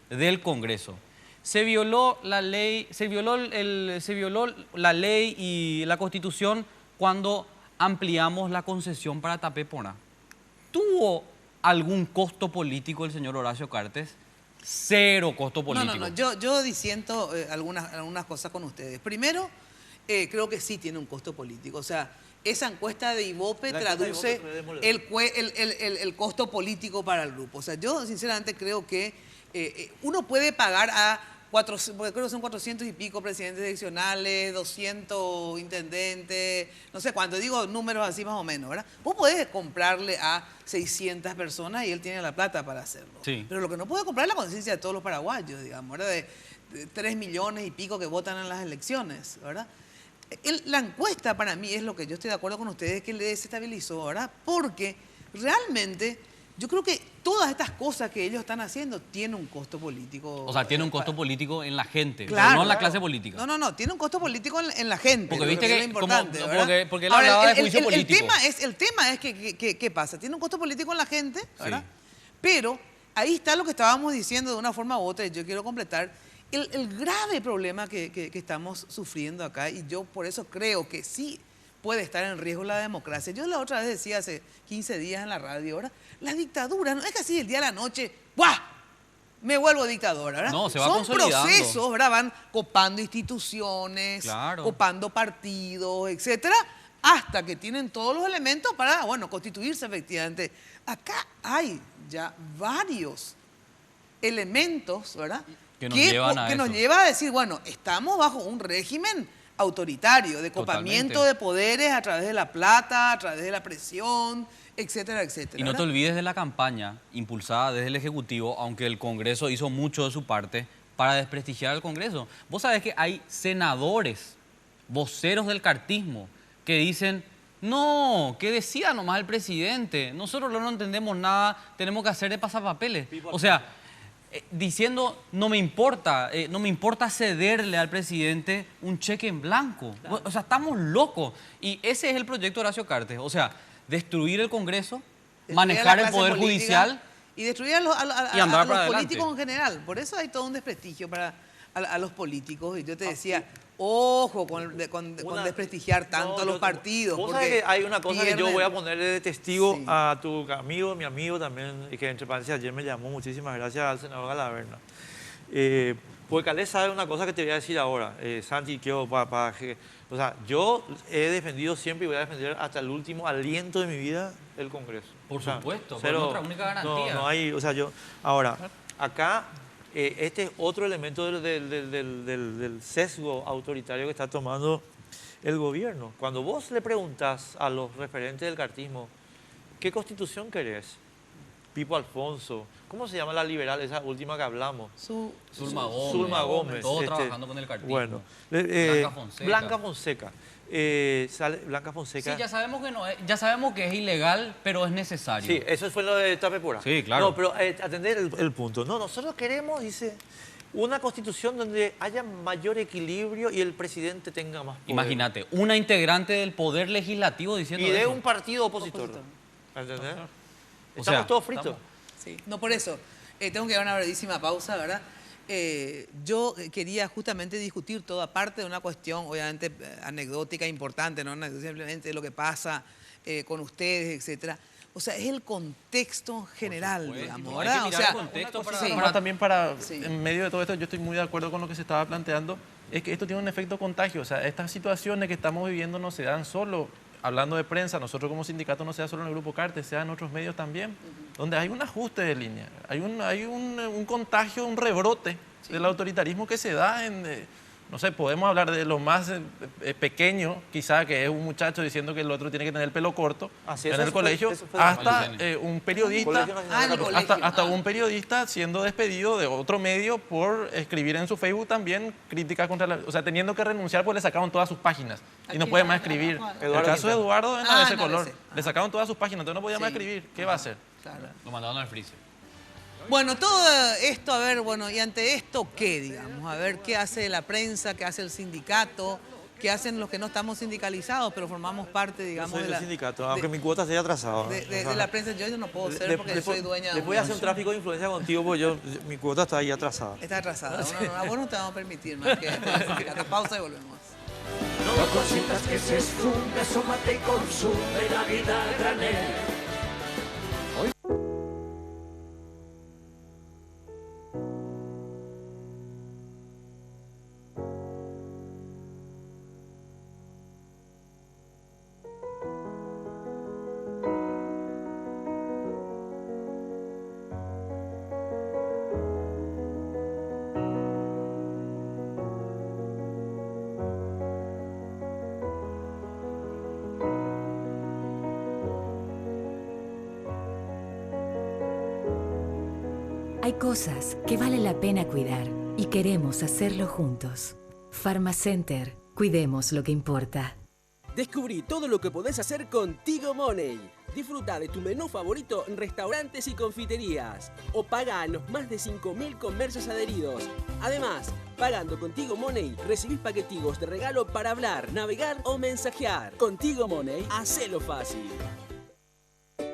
del Congreso. Se violó la ley, se violó la ley y la Constitución cuando ampliamos la concesión para Tapé-Poná. ¿Tuvo algún costo político el señor Horacio Cartes? Cero costo político. No. Yo disiento algunas cosas con ustedes. Primero, creo que sí tiene un costo político. O sea, esa encuesta de Ibope traduce el costo político para el grupo. O sea, yo sinceramente creo que uno puede pagar a 400, creo que son 400 y pico presidentes seccionales, 200 intendentes, no sé cuánto, digo números así más o menos, ¿verdad? Vos podés comprarle a 600 personas y él tiene la plata para hacerlo. Sí. Pero lo que no puede comprar es la conciencia de todos los paraguayos, digamos, ¿verdad? De 3 millones y pico que votan en las elecciones, ¿verdad? La encuesta para mí es lo que yo estoy de acuerdo con ustedes, que le desestabilizó, ¿verdad? Porque realmente yo creo que todas estas cosas que ellos están haciendo tienen un costo político. O sea, tiene un costo político en la gente, claro, pero no en la clase política. No, tiene un costo político en la gente. Porque viste que, es importante, porque él hablaba de juicio político. El tema es que ¿qué pasa? Tiene un costo político en la gente, ¿verdad? Sí. Pero ahí está lo que estábamos diciendo de una forma u otra, y yo quiero completar. El grave problema que estamos sufriendo acá, y yo por eso creo que sí puede estar en riesgo la democracia. Yo la otra vez decía hace 15 días en la radio, ¿verdad? La dictadura, no es que así el día a la noche, ¡buah!, me vuelvo dictadora, ¿verdad? No, se va Son consolidando. procesos, ¿verdad? Van copando instituciones, claro, copando partidos, etcétera, hasta que tienen todos los elementos para, bueno, constituirse efectivamente. Acá hay ya varios elementos, ¿verdad? Que nos lleva a decir, bueno, estamos bajo un régimen autoritario, de copamiento de poderes a través de la plata, a través de la presión, etcétera, etcétera. Y no te olvides de la campaña impulsada desde el Ejecutivo, aunque el Congreso hizo mucho de su parte, para desprestigiar al Congreso. Vos sabés que hay senadores, voceros del cartismo, que dicen, no, que decida nomás el presidente, nosotros no entendemos nada, tenemos que hacer de pasapapeles. O sea, diciendo, no me importa cederle al presidente un cheque en blanco. Claro. O sea, estamos locos. Y ese es el proyecto de Horacio Cartes. O sea, destruir el Congreso, manejar el Poder Judicial y destruir a los políticos en general. Por eso hay todo un desprestigio a los políticos. Y yo te decía, ojo con desprestigiar tanto a los partidos. Vos sabés que hay una cosa que yo voy a ponerle de testigo a tu amigo, mi amigo también, que entre paréntesis ayer me llamó, muchísimas gracias al senador Galaverna. Porque Calé sabe una cosa que te voy a decir ahora, Santi, o sea, yo he defendido siempre y voy a defender hasta el último aliento de mi vida el Congreso. Por supuesto, pero nuestra única garantía. No hay, o sea, ahora, acá, este es otro elemento del sesgo autoritario que está tomando el gobierno. Cuando vos le preguntás a los referentes del cartismo, ¿qué constitución querés? Pipo Alfonso, ¿cómo se llama la liberal, esa última que hablamos? Zulma Gómez. Todos trabajando con el cartismo. Bueno, Blanca Fonseca. Blanca Fonseca. Sí, ya sabemos que no es, ya sabemos que es ilegal, pero es necesario. Sí, eso fue lo de Tapepura. Sí, claro. No, pero atender el punto. No, nosotros queremos, dice, una constitución donde haya mayor equilibrio y el presidente tenga más poder. Imagínate, una integrante del poder legislativo diciendo y de eso. un partido opositor. ¿Entendés? Estamos todos fritos. Sí, no, por eso. Tengo que dar una brevísima pausa, ¿verdad? Yo quería justamente discutir todo, aparte de una cuestión obviamente anecdótica importante, no simplemente lo que pasa con ustedes, etcétera. O sea, es el contexto general, digamos, ¿verdad? Hay que mirar el contexto en medio de todo esto, yo estoy muy de acuerdo con lo que se estaba planteando, es que esto tiene un efecto contagio. O sea, estas situaciones que estamos viviendo no se dan solo, hablando de prensa, nosotros como sindicato no se da solo en el Grupo Cartes, se da en otros medios también, donde hay un ajuste de línea, hay un contagio, un rebrote del autoritarismo que se da en... No sé, podemos hablar de lo más pequeño, quizá, que es un muchacho diciendo que el otro tiene que tener el pelo corto en el colegio, hasta un periodista, hasta un periodista siendo despedido de otro medio por escribir en su Facebook también críticas contra la... O sea, teniendo que renunciar porque le sacaron todas sus páginas y no puede más escribir. El caso de Eduardo en ABC Color, le sacaron todas sus páginas, entonces no podía más escribir. ¿Qué va a hacer? Lo mandaron al freezer. Bueno, todo esto, a ver, bueno, y ante esto, ¿qué, digamos? A ver, ¿qué hace la prensa, qué hace el sindicato, qué hacen los que no estamos sindicalizados, pero formamos parte, digamos, del sindicato, aunque mi cuota esté atrasada. De la prensa, yo no puedo ser porque soy dueña de... Les voy a hacer un tráfico de influencia contigo porque mi cuota está ahí atrasada. Está atrasada. A vos no te vamos a permitir más que el sindicato. Pausa y volvemos. No consientas que se esfume, asómate y consume la vida a granel. Hay cosas que vale la pena cuidar y queremos hacerlo juntos. Pharmacenter, cuidemos lo que importa. Descubrí todo lo que podés hacer con Tigo Money. Disfruta de tu menú favorito en restaurantes y confiterías. O paga a los más de 5.000 comercios adheridos. Además, pagando con Tigo Money, recibís paquetigos de regalo para hablar, navegar o mensajear. Con Tigo Money, hacelo fácil.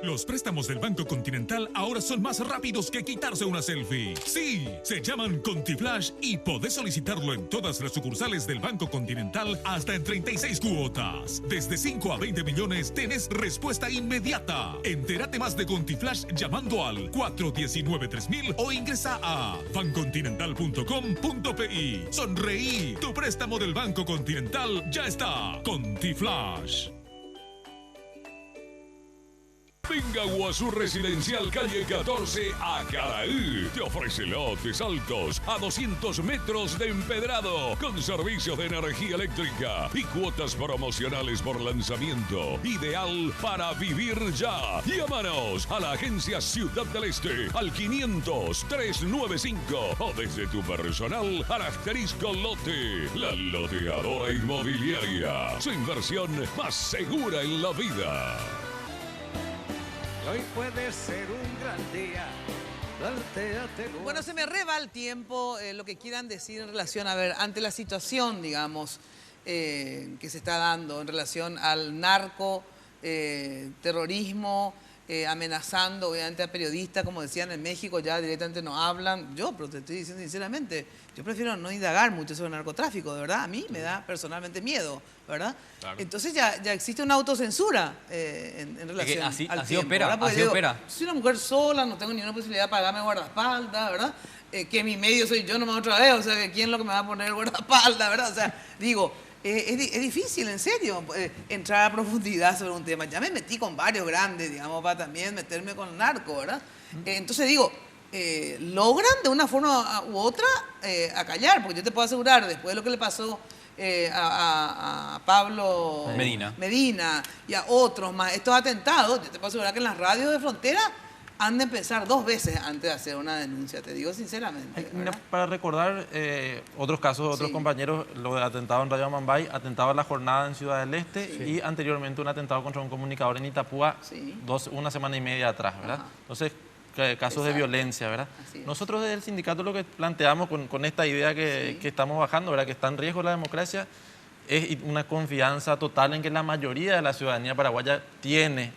Los préstamos del Banco Continental ahora son más rápidos que quitarse una selfie. Sí, se llaman ContiFlash y podés solicitarlo en todas las sucursales del Banco Continental hasta en 36 cuotas. Desde 5 a 20 millones tenés respuesta inmediata. Entérate más de ContiFlash llamando al 419-3000 o ingresa a bancontinental.com.pi. Sonreí, tu préstamo del Banco Continental ya está. ContiFlash. Venga a Guazú Residencial Calle 14 a Caraí. Te ofrece lotes altos a 200 metros de empedrado con servicios de energía eléctrica y cuotas promocionales por lanzamiento. Ideal para vivir ya. Llámanos a la agencia Ciudad del Este al 500-395 o desde tu personal al asterisco lote. La loteadora inmobiliaria. Su inversión más segura en la vida. Hoy puede ser un gran día. Plantéatelo. Bueno, se me reba el tiempo, lo que quieran decir en relación, a ver, ante la situación, digamos, que se está dando en relación al narco, terrorismo, amenazando obviamente a periodistas, como decían en México, ya directamente no hablan. Yo, pero te estoy diciendo sinceramente, yo prefiero no indagar mucho sobre el narcotráfico, de verdad, a mí me da personalmente miedo, ¿verdad? Claro. Entonces ya existe una autocensura en relación al tiempo, opera, ¿verdad? así opera. Soy una mujer sola, no tengo ninguna posibilidad de pagarme guardaespaldas, ¿verdad? Que mi medio soy yo nomás otra vez, o sea, ¿quién es lo que me va a poner guardaespaldas, verdad? O sea, digo, es difícil, en serio, entrar a profundidad sobre un tema. Ya me metí con varios grandes, digamos, para también meterme con el narco, ¿verdad? Entonces digo, logran de una forma u otra acallar, porque yo te puedo asegurar, después de lo que le pasó a Pablo Medina y a otros más, estos atentados, yo te puedo asegurar que en las radios de frontera han de empezar 2 veces antes de hacer una denuncia, te digo sinceramente. Mira, para recordar otros casos, otros compañeros, lo del atentado en Radio Mambay, atentado a la jornada en Ciudad del Este y anteriormente un atentado contra un comunicador en Itapúa, una semana y media atrás, ¿verdad? Entonces, casos de violencia, ¿verdad? Nosotros desde el sindicato lo que planteamos con esta idea que estamos bajando, ¿verdad? Que está en riesgo la democracia, es una confianza total en que la mayoría de la ciudadanía paraguaya tiene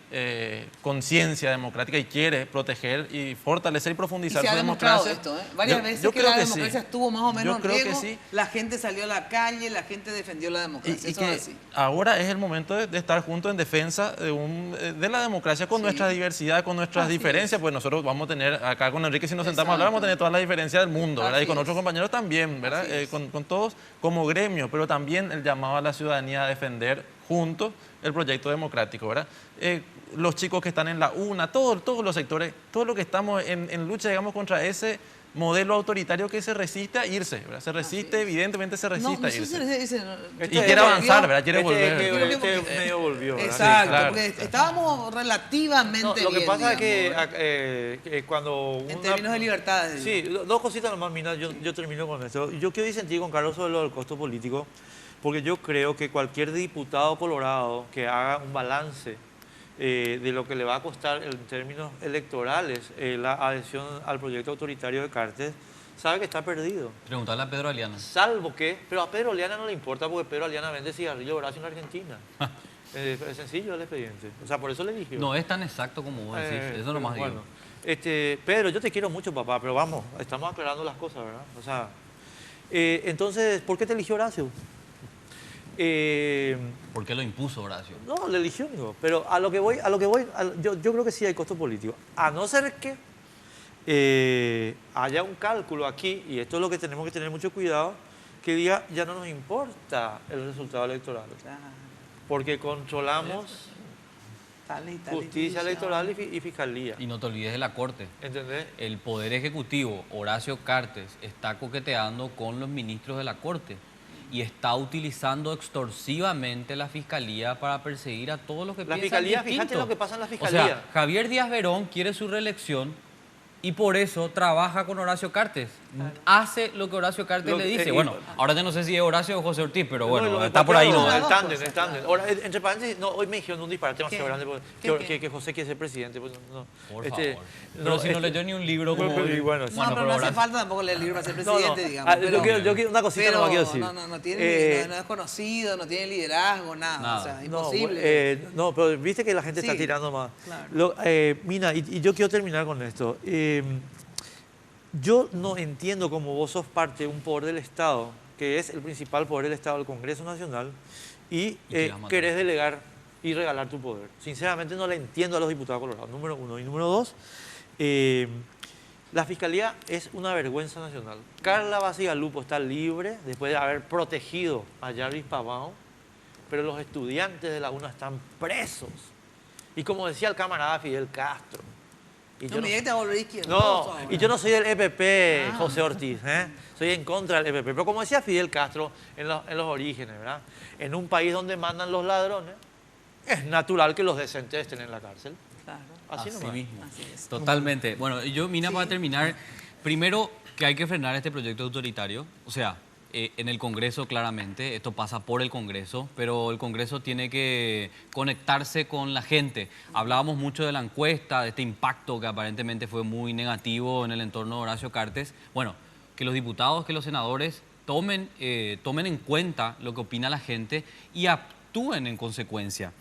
conciencia democrática y quiere proteger y fortalecer y profundizar su democracia. Esto, varias veces que la democracia estuvo más o menos en riesgo, la gente salió a la calle, la gente defendió la democracia. Y que ahora es el momento de estar juntos en defensa de la democracia con nuestra diversidad, con nuestras diferencias, pues nosotros vamos a tener, acá con Enrique si nos sentamos a hablar, vamos a tener todas las diferencias del mundo, ¿verdad? Y con otros compañeros también, ¿verdad? Con todos como gremio, pero también el llamado a la ciudadanía a defender juntos el proyecto democrático, ¿verdad? Los chicos que están en la UNA, todos los sectores, todo lo que estamos en lucha, digamos, contra ese modelo autoritario que se resiste a irse, ¿verdad? Se resiste, evidentemente se resiste a irse. Y quiere avanzar, ¿verdad? Quiere volver. Medio volvió, ¿verdad? Exacto, sí, claro. Porque estábamos relativamente bien. Lo que pasa digamos, es que cuando... En términos de libertades. Sí, 2 cositas nomás, Mina, yo termino con esto. Yo quiero disentir con Carlos sobre lo del costo político, porque yo creo que cualquier diputado colorado que haga un balance de lo que le va a costar en términos electorales la adhesión al proyecto autoritario de Cartes, sabe que está perdido. Preguntarle a Pedro Aliana. Salvo que, pero a Pedro Aliana no le importa porque Pedro Aliana vende cigarrillo Horacio en Argentina. Es sencillo el expediente. O sea, por eso le eligió. No es tan exacto como vos decís, eso nomás digo. Bueno, Pedro, yo te quiero mucho, papá, pero vamos, estamos aclarando las cosas, ¿verdad? O sea, entonces, ¿por qué te eligió Horacio? ¿Por qué lo impuso Horacio? No, le eligió, digo. Pero a lo que voy, yo creo que sí hay costo político. A no ser que haya un cálculo aquí, y esto es lo que tenemos que tener mucho cuidado, que diga, ya no nos importa el resultado electoral. Porque controlamos justicia electoral y fiscalía. Y no te olvides de la Corte. ¿Entendés? El Poder Ejecutivo, Horacio Cartes, está coqueteando con los ministros de la Corte y está utilizando extorsivamente la Fiscalía para perseguir a todos los que piensan distinto. La Fiscalía, fíjate lo que pasa en la Fiscalía. O sea, Javier Díaz Verón quiere su reelección y por eso trabaja con Horacio Cartes. Hace lo que Horacio Cartes le dice. Bueno, ahora ya no sé si es Horacio o José Ortiz, pero bueno, está por ahí. No, el tándem. Ahora, entre paréntesis, hoy me dijeron un disparate demasiado grande que José quiere ser presidente. Pues, no. Por favor. Pero si no leyó ni un libro como... Bueno, pero no hace falta tampoco leer el libro para ser presidente, digamos. Yo quiero una cosita no quiero decir. No es conocido, no tiene liderazgo, nada. O sea, imposible. No, pero viste que la gente está tirando más. Claro. Mina, y yo quiero terminar con esto. Yo no entiendo cómo vos sos parte de un poder del Estado, que es el principal poder del Estado, el Congreso Nacional, y querés delegar y regalar tu poder. Sinceramente no le entiendo a los diputados colorados, número 1. Y número 2, la Fiscalía es una vergüenza nacional. Carla Basigalupo está libre después de haber protegido a Jarvis Pavão, pero los estudiantes de la UNA están presos. Y como decía el camarada Fidel Castro. Y No, mira que te volvería izquierdoso no, ahora. y yo no soy del EPP, Ah. José Ortiz, ¿eh? Soy en contra del EPP. Pero como decía Fidel Castro en los orígenes, ¿verdad? En un país donde mandan los ladrones, es natural que los decentes estén en la cárcel. Claro. Así Así nomás. mismo. Así es. Totalmente. Bueno, yo, Mina, para terminar, primero que hay que frenar este proyecto autoritario. O sea, en el Congreso claramente, esto pasa por el Congreso, pero el Congreso tiene que conectarse con la gente. Hablábamos mucho de la encuesta, de este impacto que aparentemente fue muy negativo en el entorno de Horacio Cartes. Bueno, que los diputados, que los senadores tomen en cuenta lo que opina la gente y actúen en consecuencia.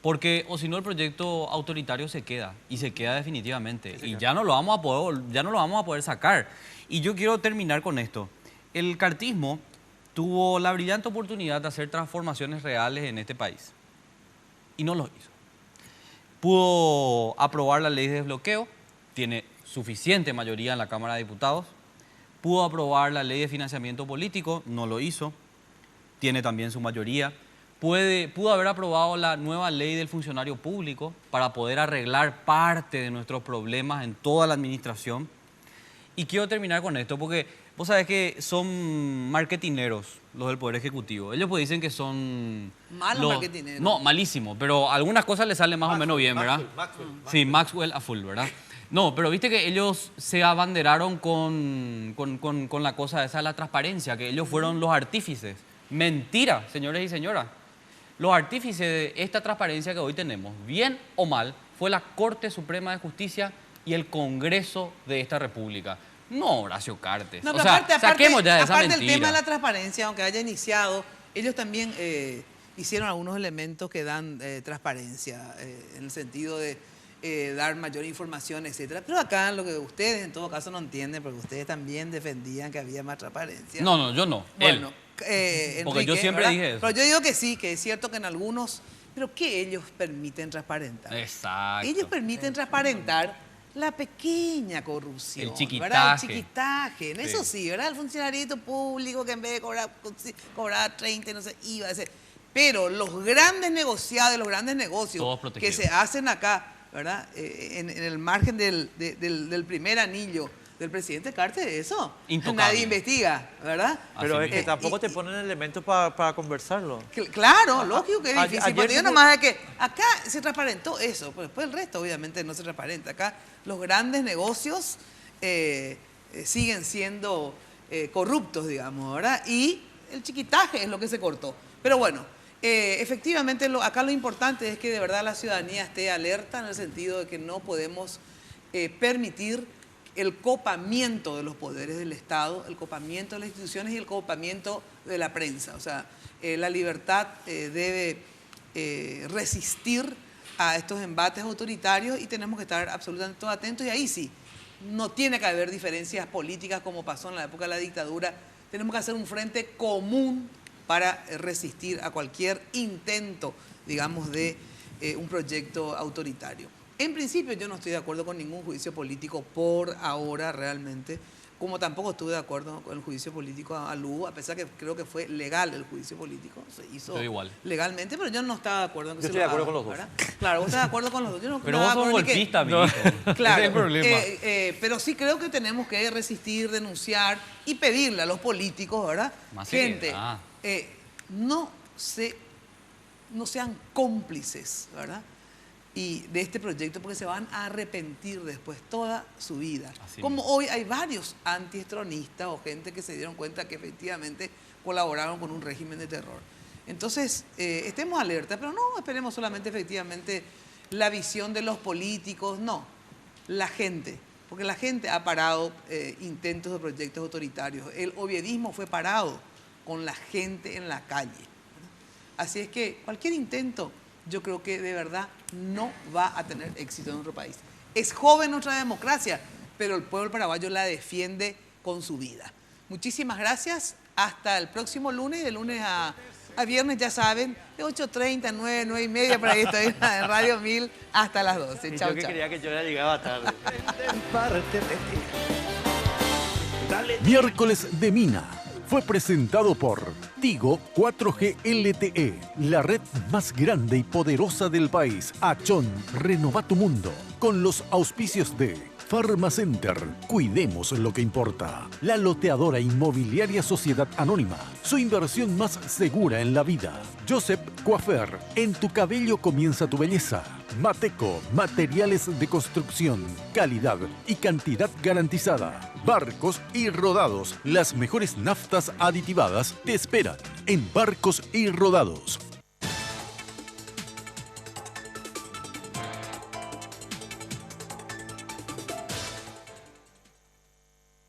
Porque, o si no, el proyecto autoritario se queda, y se queda definitivamente. Y ya no lo vamos a poder sacar. Y yo quiero terminar con esto. El cartismo tuvo la brillante oportunidad de hacer transformaciones reales en este país. Y no lo hizo. Pudo aprobar la ley de desbloqueo, tiene suficiente mayoría en la Cámara de Diputados. Pudo aprobar la ley de financiamiento político, no lo hizo, tiene también su mayoría. Pudo haber aprobado la nueva ley del funcionario público para poder arreglar parte de nuestros problemas en toda la administración. Y quiero terminar con esto porque vos sabés que son marketineros los del Poder Ejecutivo. Ellos pues dicen que son... Malos marketineros. No, malísimos, pero algunas cosas les salen más o menos bien, ¿verdad? Sí, Maxwell a full, ¿verdad? No, pero viste que ellos se abanderaron con la cosa esa de la transparencia, que ellos fueron los artífices. Mentira, señores y señoras. Los artífices de esta transparencia que hoy tenemos, bien o mal, fue la Corte Suprema de Justicia y el Congreso de esta República. No Horacio Cartes. No, O pero sea, aparte, saquemos ya de esa aparte mentira. del tema de la transparencia, aunque haya iniciado, ellos también hicieron algunos elementos que dan transparencia, en el sentido de dar mayor información, etcétera. Pero acá lo que ustedes en todo caso no entienden, porque ustedes también defendían que había más transparencia. No, yo no. Bueno, Porque Enrique, yo siempre ¿verdad? dije eso. Pero yo digo que sí, que es cierto que en algunos... ¿Pero qué ellos permiten transparentar? Exacto. Ellos permiten transparentar la pequeña corrupción. El chiquitaje. ¿Verdad? El chiquitaje. En eso sí, ¿verdad? El funcionariado público que en vez de cobrar 30, no sé, iba a decir. Pero los grandes negociados, los grandes negocios Todos que protegidos. se hacen acá, ¿verdad? En el margen del primer anillo del presidente Cartes, eso Intocable. nadie investiga, ¿verdad? Pero es que tampoco te ponen elementos para conversarlo. Claro, lógico que es difícil. Ayer Porque yo mismo- nomás de que acá se transparentó eso, pero después el resto obviamente no se transparenta. Acá los grandes negocios siguen siendo corruptos, digamos, ¿verdad? Y el chiquitaje es lo que se cortó. Pero bueno, efectivamente acá lo importante es que de verdad la ciudadanía esté alerta en el sentido de que no podemos permitir el copamiento de los poderes del Estado, el copamiento de las instituciones y el copamiento de la prensa. O sea, la libertad debe resistir a estos embates autoritarios y tenemos que estar absolutamente todos atentos. Y ahí sí, no tiene que haber diferencias políticas como pasó en la época de la dictadura. Tenemos que hacer un frente común para resistir a cualquier intento, digamos, de un proyecto autoritario. En principio yo no estoy de acuerdo con ningún juicio político por ahora realmente, como tampoco estuve de acuerdo con el juicio político a Lugo, a pesar que creo que fue legal el juicio político, se hizo Yo igual. legalmente, pero yo no estaba de acuerdo en que Yo se estoy de lo acuerdo haga, con los dos. ¿verdad? Claro, vos estás de acuerdo con los dos. Yo no Pero estaba vos de sos acuerdo ni que- golpista, amiguito. Claro, Ese es el problema. pero sí creo que tenemos que resistir, denunciar y pedirle a los políticos, ¿verdad? Más Gente, seriedad. no sean cómplices, ¿verdad? Y de este proyecto, porque se van a arrepentir después toda su vida. Así Como mismo. hoy hay varios antiestronistas o gente que se dieron cuenta que efectivamente colaboraron con un régimen de terror. Entonces, estemos alerta, pero no esperemos solamente efectivamente la visión de los políticos, no, la gente, porque la gente ha parado intentos de proyectos autoritarios. El oviedismo fue parado con la gente en la calle. Así es que cualquier intento, yo creo que de verdad no va a tener éxito en nuestro país. Es joven nuestra democracia, pero el pueblo paraguayo la defiende con su vida. Muchísimas gracias. Hasta el próximo lunes, de lunes a viernes, ya saben, de 8:30, 9, 9:30, por ahí estoy en Radio 1000 hasta las 12. Y Chau, yo que chau. quería que yo ya llegaba tarde. Miércoles de Mina fue presentado por Tigo 4G LTE, la red más grande y poderosa del país. Achón, renova tu mundo. Con los auspicios de Farmacenter, cuidemos lo que importa. La loteadora inmobiliaria Sociedad Anónima, su inversión más segura en la vida. Joseph Coiffeur, en tu cabello comienza tu belleza. Mateco, materiales de construcción, calidad y cantidad garantizada. Barcos y Rodados, las mejores naftas aditivadas te esperan en Barcos y Rodados.